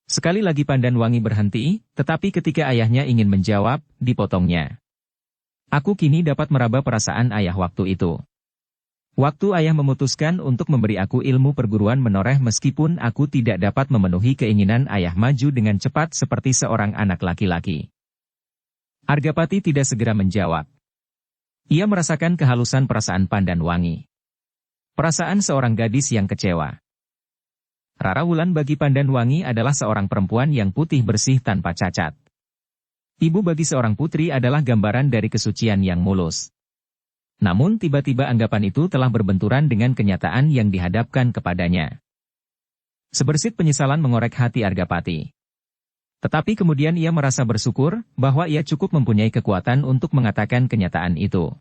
Sekali lagi Pandan Wangi berhenti, tetapi ketika ayahnya ingin menjawab, dipotongnya. Aku kini dapat meraba perasaan ayah waktu itu. Waktu ayah memutuskan untuk memberi aku ilmu perguruan menoreh meskipun aku tidak dapat memenuhi keinginan ayah maju dengan cepat seperti seorang anak laki-laki. Argapati tidak segera menjawab. Ia merasakan kehalusan perasaan Pandan Wangi. Perasaan seorang gadis yang kecewa. Rara Wulan bagi Pandan Wangi adalah seorang perempuan yang putih bersih tanpa cacat. Ibu bagi seorang putri adalah gambaran dari kesucian yang mulus. Namun tiba-tiba anggapan itu telah berbenturan dengan kenyataan yang dihadapkan kepadanya. Sebersit penyesalan mengorek hati Argapati. Tetapi kemudian ia merasa bersyukur bahwa ia cukup mempunyai kekuatan untuk mengatakan kenyataan itu.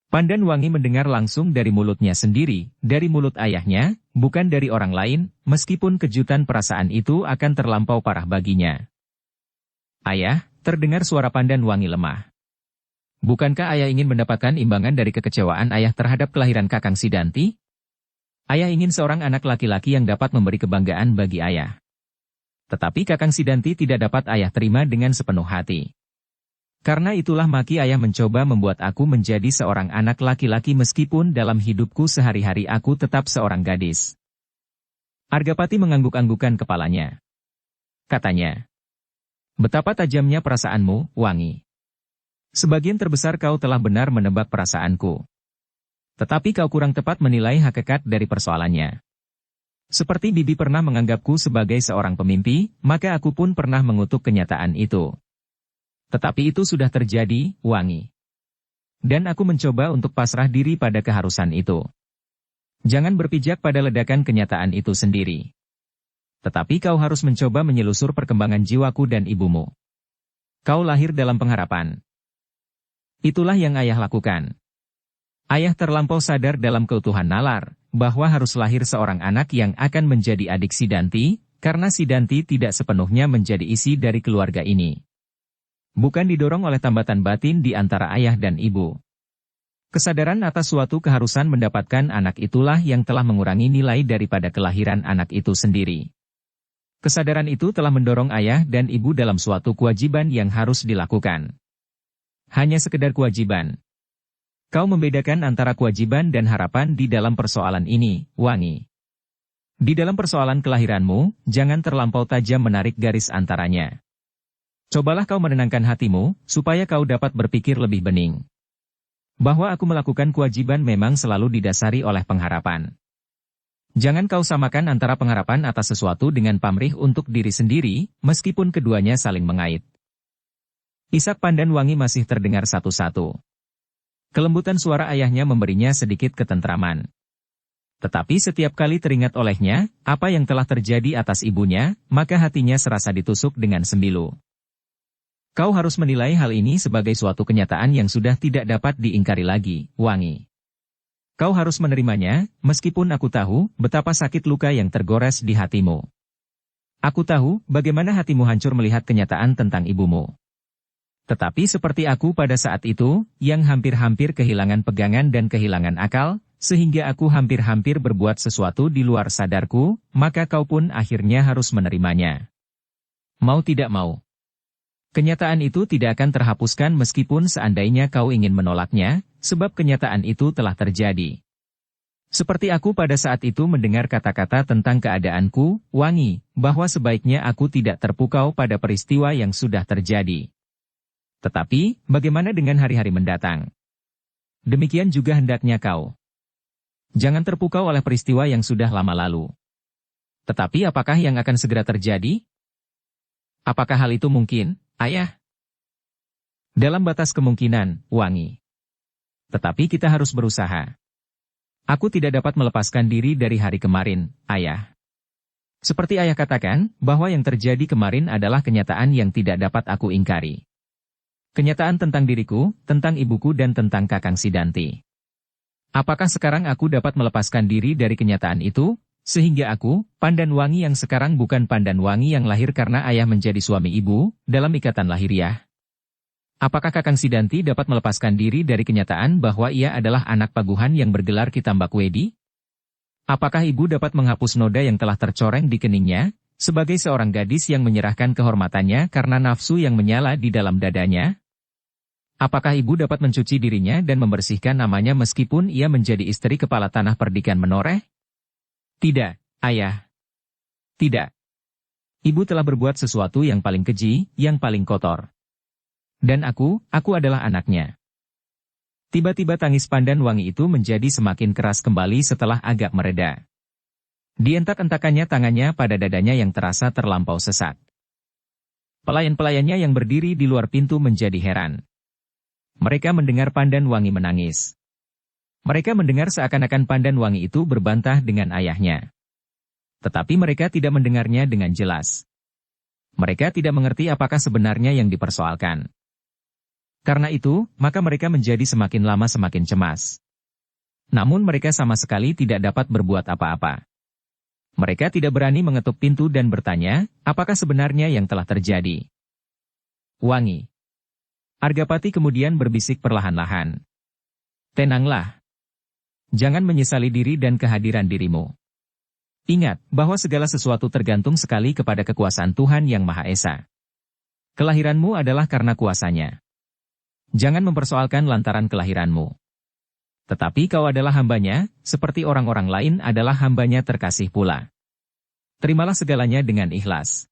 Pandan Wangi mendengar langsung dari mulutnya sendiri, dari mulut ayahnya, bukan dari orang lain, meskipun kejutan perasaan itu akan terlampau parah baginya. Ayah, terdengar suara Pandan Wangi lemah. Bukankah ayah ingin mendapatkan imbangan dari kekecewaan ayah terhadap kelahiran Kakang Sidanti? Ayah ingin seorang anak laki-laki yang dapat memberi kebanggaan bagi ayah. Tetapi Kakang Sidanti tidak dapat ayah terima dengan sepenuh hati. Karena itulah maki ayah mencoba membuat aku menjadi seorang anak laki-laki meskipun dalam hidupku sehari-hari aku tetap seorang gadis. Argapati mengangguk-anggukan kepalanya. Katanya, betapa tajamnya perasaanmu, Wangi. Sebagian terbesar kau telah benar menebak perasaanku. Tetapi kau kurang tepat menilai hakikat dari persoalannya. Seperti bibi pernah menganggapku sebagai seorang pemimpi, maka aku pun pernah mengutuk kenyataan itu. Tetapi itu sudah terjadi, Wangi. Dan aku mencoba untuk pasrah diri pada keharusan itu. Jangan berpijak pada ledakan kenyataan itu sendiri. Tetapi kau harus mencoba menyelusur perkembangan jiwaku dan ibumu. Kau lahir dalam pengharapan. Itulah yang ayah lakukan. Ayah terlampau sadar dalam keutuhan nalar, bahwa harus lahir seorang anak yang akan menjadi adik Sidanti, karena Sidanti tidak sepenuhnya menjadi isi dari keluarga ini. Bukan didorong oleh tambatan batin di antara ayah dan ibu. Kesadaran atas suatu keharusan mendapatkan anak itulah yang telah mengurangi nilai daripada kelahiran anak itu sendiri. Kesadaran itu telah mendorong ayah dan ibu dalam suatu kewajiban yang harus dilakukan. Hanya sekedar kewajiban. Kau membedakan antara kewajiban dan harapan di dalam persoalan ini, Wangi. Di dalam persoalan kelahiranmu, jangan terlampau tajam menarik garis antaranya. Cobalah kau menenangkan hatimu, supaya kau dapat berpikir lebih bening. Bahwa aku melakukan kewajiban memang selalu didasari oleh pengharapan. Jangan kau samakan antara pengharapan atas sesuatu dengan pamrih untuk diri sendiri, meskipun keduanya saling mengait. Isak Pandan Wangi masih terdengar satu-satu. Kelembutan suara ayahnya memberinya sedikit ketentraman. Tetapi setiap kali teringat olehnya, apa yang telah terjadi atas ibunya, maka hatinya serasa ditusuk dengan sembilu. Kau harus menilai hal ini sebagai suatu kenyataan yang sudah tidak dapat diingkari lagi, Wangi. Kau harus menerimanya, meskipun aku tahu betapa sakit luka yang tergores di hatimu. Aku tahu bagaimana hatimu hancur melihat kenyataan tentang ibumu. Tetapi seperti aku pada saat itu, yang hampir-hampir kehilangan pegangan dan kehilangan akal, sehingga aku hampir-hampir berbuat sesuatu di luar sadarku, maka kau pun akhirnya harus menerimanya. Mau tidak mau. Kenyataan itu tidak akan terhapuskan meskipun seandainya kau ingin menolaknya, sebab kenyataan itu telah terjadi. Seperti aku pada saat itu mendengar kata-kata tentang keadaanku, Wangi, bahwa sebaiknya aku tidak terpukau pada peristiwa yang sudah terjadi. Tetapi, bagaimana dengan hari-hari mendatang? Demikian juga hendaknya kau. Jangan terpukau oleh peristiwa yang sudah lama lalu. Tetapi apakah yang akan segera terjadi? Apakah hal itu mungkin, ayah? Dalam batas kemungkinan, Wangi. Tetapi kita harus berusaha. Aku tidak dapat melepaskan diri dari hari kemarin, ayah. Seperti ayah katakan, bahwa yang terjadi kemarin adalah kenyataan yang tidak dapat aku ingkari. Kenyataan tentang diriku, tentang ibuku dan tentang Kakang Sidanti. Apakah sekarang aku dapat melepaskan diri dari kenyataan itu, sehingga aku, Pandanwangi yang sekarang bukan Pandanwangi yang lahir karena ayah menjadi suami ibu, dalam ikatan lahiriah? Apakah Kakang Sidanti dapat melepaskan diri dari kenyataan bahwa ia adalah anak Paguhan yang bergelar Kitambakwedi? Apakah ibu dapat menghapus noda yang telah tercoreng di keningnya, sebagai seorang gadis yang menyerahkan kehormatannya karena nafsu yang menyala di dalam dadanya? Apakah ibu dapat mencuci dirinya dan membersihkan namanya meskipun ia menjadi istri kepala tanah perdikan Menoreh? Tidak, ayah. Tidak. Ibu telah berbuat sesuatu yang paling keji, yang paling kotor. Dan aku adalah anaknya. Tiba-tiba tangis Pandanwangi itu menjadi semakin keras kembali setelah agak mereda. Dientak-entakannya tangannya pada dadanya yang terasa terlampau sesak. Pelayan-pelayannya yang berdiri di luar pintu menjadi heran. Mereka mendengar Pandanwangi menangis. Mereka mendengar seakan-akan Pandanwangi itu berbantah dengan ayahnya. Tetapi mereka tidak mendengarnya dengan jelas. Mereka tidak mengerti apakah sebenarnya yang dipersoalkan. Karena itu, maka mereka menjadi semakin lama semakin cemas. Namun mereka sama sekali tidak dapat berbuat apa-apa. Mereka tidak berani mengetuk pintu dan bertanya, apakah sebenarnya yang telah terjadi. Wangi. Argapati kemudian berbisik perlahan-lahan. Tenanglah. Jangan menyesali diri dan kehadiran dirimu. Ingat, bahwa segala sesuatu tergantung sekali kepada kekuasaan Tuhan Yang Maha Esa. Kelahiranmu adalah karena kuasanya. Jangan mempersoalkan lantaran kelahiranmu. Tetapi kau adalah hambanya, seperti orang-orang lain adalah hambanya terkasih pula. Terimalah segalanya dengan ikhlas.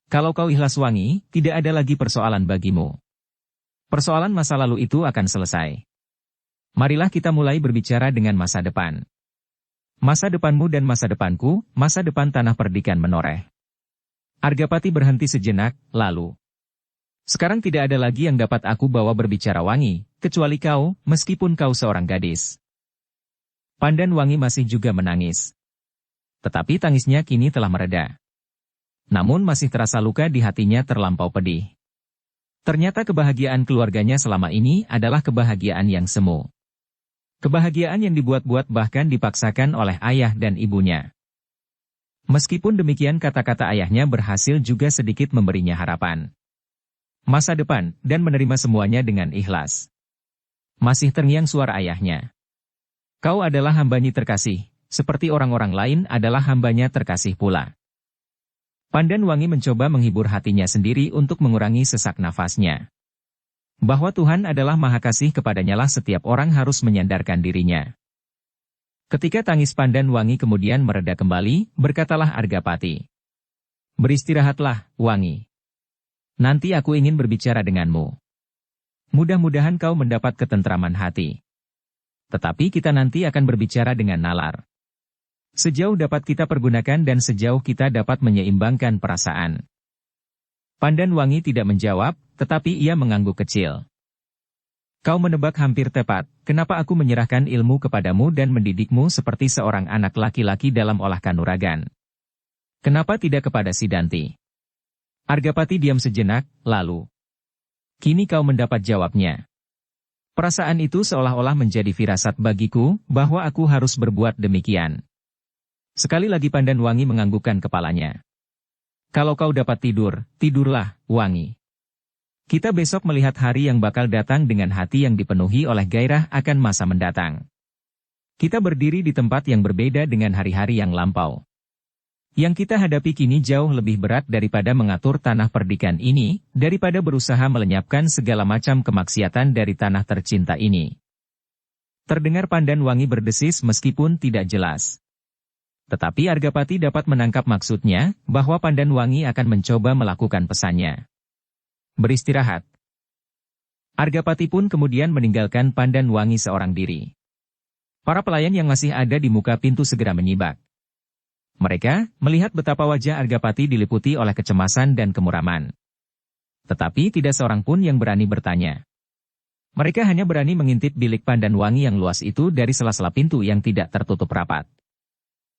Kalau kau ikhlas Wangi, tidak ada lagi persoalan bagimu. Persoalan masa lalu itu akan selesai. Marilah kita mulai berbicara dengan masa depan. Masa depanmu dan masa depanku, masa depan tanah perdikan Menoreh. Argapati berhenti sejenak, lalu. Sekarang tidak ada lagi yang dapat aku bawa berbicara Wangi, kecuali kau, meskipun kau seorang gadis. Pandanwangi masih juga menangis. Tetapi tangisnya kini telah mereda. Namun masih terasa luka di hatinya terlampau pedih. Ternyata kebahagiaan keluarganya selama ini adalah kebahagiaan yang semu. Kebahagiaan yang dibuat-buat bahkan dipaksakan oleh ayah dan ibunya. Meskipun demikian kata-kata ayahnya berhasil juga sedikit memberinya harapan. Masa depan, dan menerima semuanya dengan ikhlas. Masih terngiang suara ayahnya. Kau adalah hambanya terkasih, seperti orang-orang lain adalah hambanya terkasih pula. Pandanwangi mencoba menghibur hatinya sendiri untuk mengurangi sesak nafasnya. Bahwa Tuhan adalah Maha Kasih kepadanya lah setiap orang harus menyandarkan dirinya. Ketika tangis Pandanwangi kemudian mereda kembali, berkatalah Argapati. Beristirahatlah, Wangi. Nanti aku ingin berbicara denganmu. Mudah-mudahan kau mendapat ketentraman hati. Tetapi kita nanti akan berbicara dengan nalar. Sejauh dapat kita pergunakan dan sejauh kita dapat menyeimbangkan perasaan. Pandanwangi tidak menjawab, tetapi ia mengangguk kecil. Kau menebak hampir tepat, kenapa aku menyerahkan ilmu kepadamu dan mendidikmu seperti seorang anak laki-laki dalam olah kanuragan. Kenapa tidak kepada Sidanti? Argapati diam sejenak, lalu. Kini kau mendapat jawabnya. Perasaan itu seolah-olah menjadi firasat bagiku, bahwa aku harus berbuat demikian. Sekali lagi Pandanwangi menganggukkan kepalanya. Kalau kau dapat tidur, tidurlah, Wangi. Kita besok melihat hari yang bakal datang dengan hati yang dipenuhi oleh gairah akan masa mendatang. Kita berdiri di tempat yang berbeda dengan hari-hari yang lampau. Yang kita hadapi kini jauh lebih berat daripada mengatur tanah perdikan ini, daripada berusaha melenyapkan segala macam kemaksiatan dari tanah tercinta ini. Terdengar Pandanwangi berdesis meskipun tidak jelas. Tetapi Argapati dapat menangkap maksudnya, bahwa Pandanwangi akan mencoba melakukan pesannya. Beristirahat. Argapati pun kemudian meninggalkan Pandanwangi seorang diri. Para pelayan yang masih ada di muka pintu segera menyibak. Mereka melihat betapa wajah Argapati diliputi oleh kecemasan dan kemuraman. Tetapi tidak seorang pun yang berani bertanya. Mereka hanya berani mengintip bilik Pandanwangi yang luas itu dari sela-sela pintu yang tidak tertutup rapat.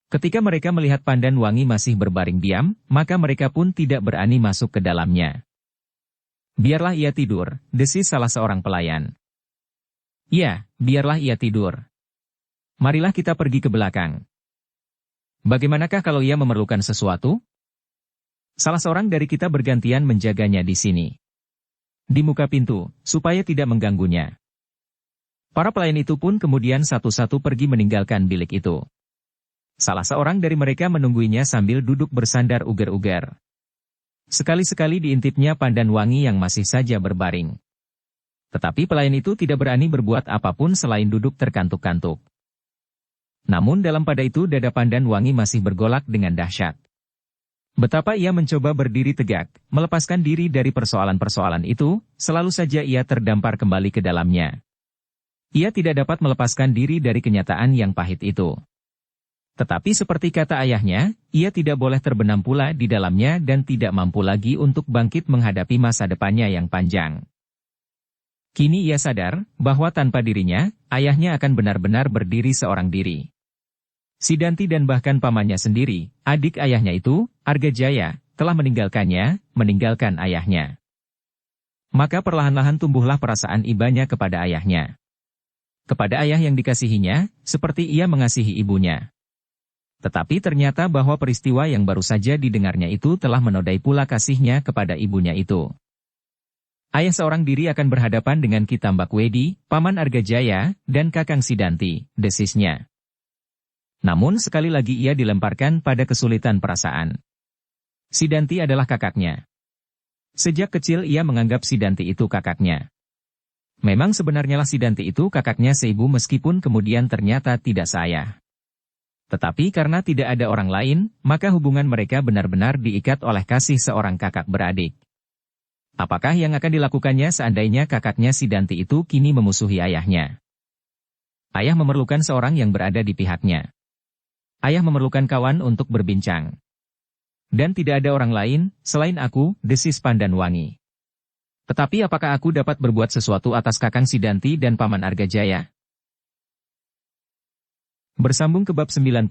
Ketika mereka melihat Pandan Wangi masih berbaring diam, maka mereka pun tidak berani masuk ke dalamnya. Biarlah ia tidur, desis salah seorang pelayan. Ya, biarlah ia tidur. Marilah kita pergi ke belakang. Bagaimanakah kalau ia memerlukan sesuatu? Salah seorang dari kita bergantian menjaganya di sini. Di muka pintu, supaya tidak mengganggunya. Para pelayan itu pun kemudian satu-satu pergi meninggalkan bilik itu. Salah seorang dari mereka menungguinya sambil duduk bersandar uger-uger. Sekali-sekali diintipnya Pandan Wangi yang masih saja berbaring. Tetapi pelayan itu tidak berani berbuat apapun selain duduk terkantuk-kantuk. Namun dalam pada itu dada Pandan Wangi masih bergolak dengan dahsyat. Betapa ia mencoba berdiri tegak, melepaskan diri dari persoalan-persoalan itu, selalu saja ia terdampar kembali ke dalamnya. Ia tidak dapat melepaskan diri dari kenyataan yang pahit itu. Tetapi seperti kata ayahnya, ia tidak boleh terbenam pula di dalamnya dan tidak mampu lagi untuk bangkit menghadapi masa depannya yang panjang. Kini ia sadar bahwa tanpa dirinya, ayahnya akan benar-benar berdiri seorang diri. Sidanti dan bahkan pamannya sendiri, adik ayahnya itu, Argajaya, telah meninggalkannya, meninggalkan ayahnya. Maka perlahan-lahan tumbuhlah perasaan ibanya kepada ayahnya. Kepada ayah yang dikasihinya, seperti ia mengasihi ibunya. Tetapi ternyata bahwa peristiwa yang baru saja didengarnya itu telah menodai pula kasihnya kepada ibunya itu. Ayah seorang diri akan berhadapan dengan Ki Tambak Wedi, Paman Argajaya, dan Kakang Sidanti, desisnya. Namun sekali lagi ia dilemparkan pada kesulitan perasaan. Sidanti adalah kakaknya. Sejak kecil ia menganggap Sidanti itu kakaknya. Memang sebenarnya lah Sidanti itu kakaknya seibu meskipun kemudian ternyata tidak seayah. Tetapi karena tidak ada orang lain, maka hubungan mereka benar-benar diikat oleh kasih seorang kakak beradik. Apakah yang akan dilakukannya seandainya kakaknya Sidanti itu kini memusuhi ayahnya? Ayah memerlukan seorang yang berada di pihaknya. Ayah memerlukan kawan untuk berbincang. Dan tidak ada orang lain, selain aku, desis Pandan Wangi. Tetapi apakah aku dapat berbuat sesuatu atas Kakang Sidanti dan Paman Argajaya? Bersambung ke bab 92.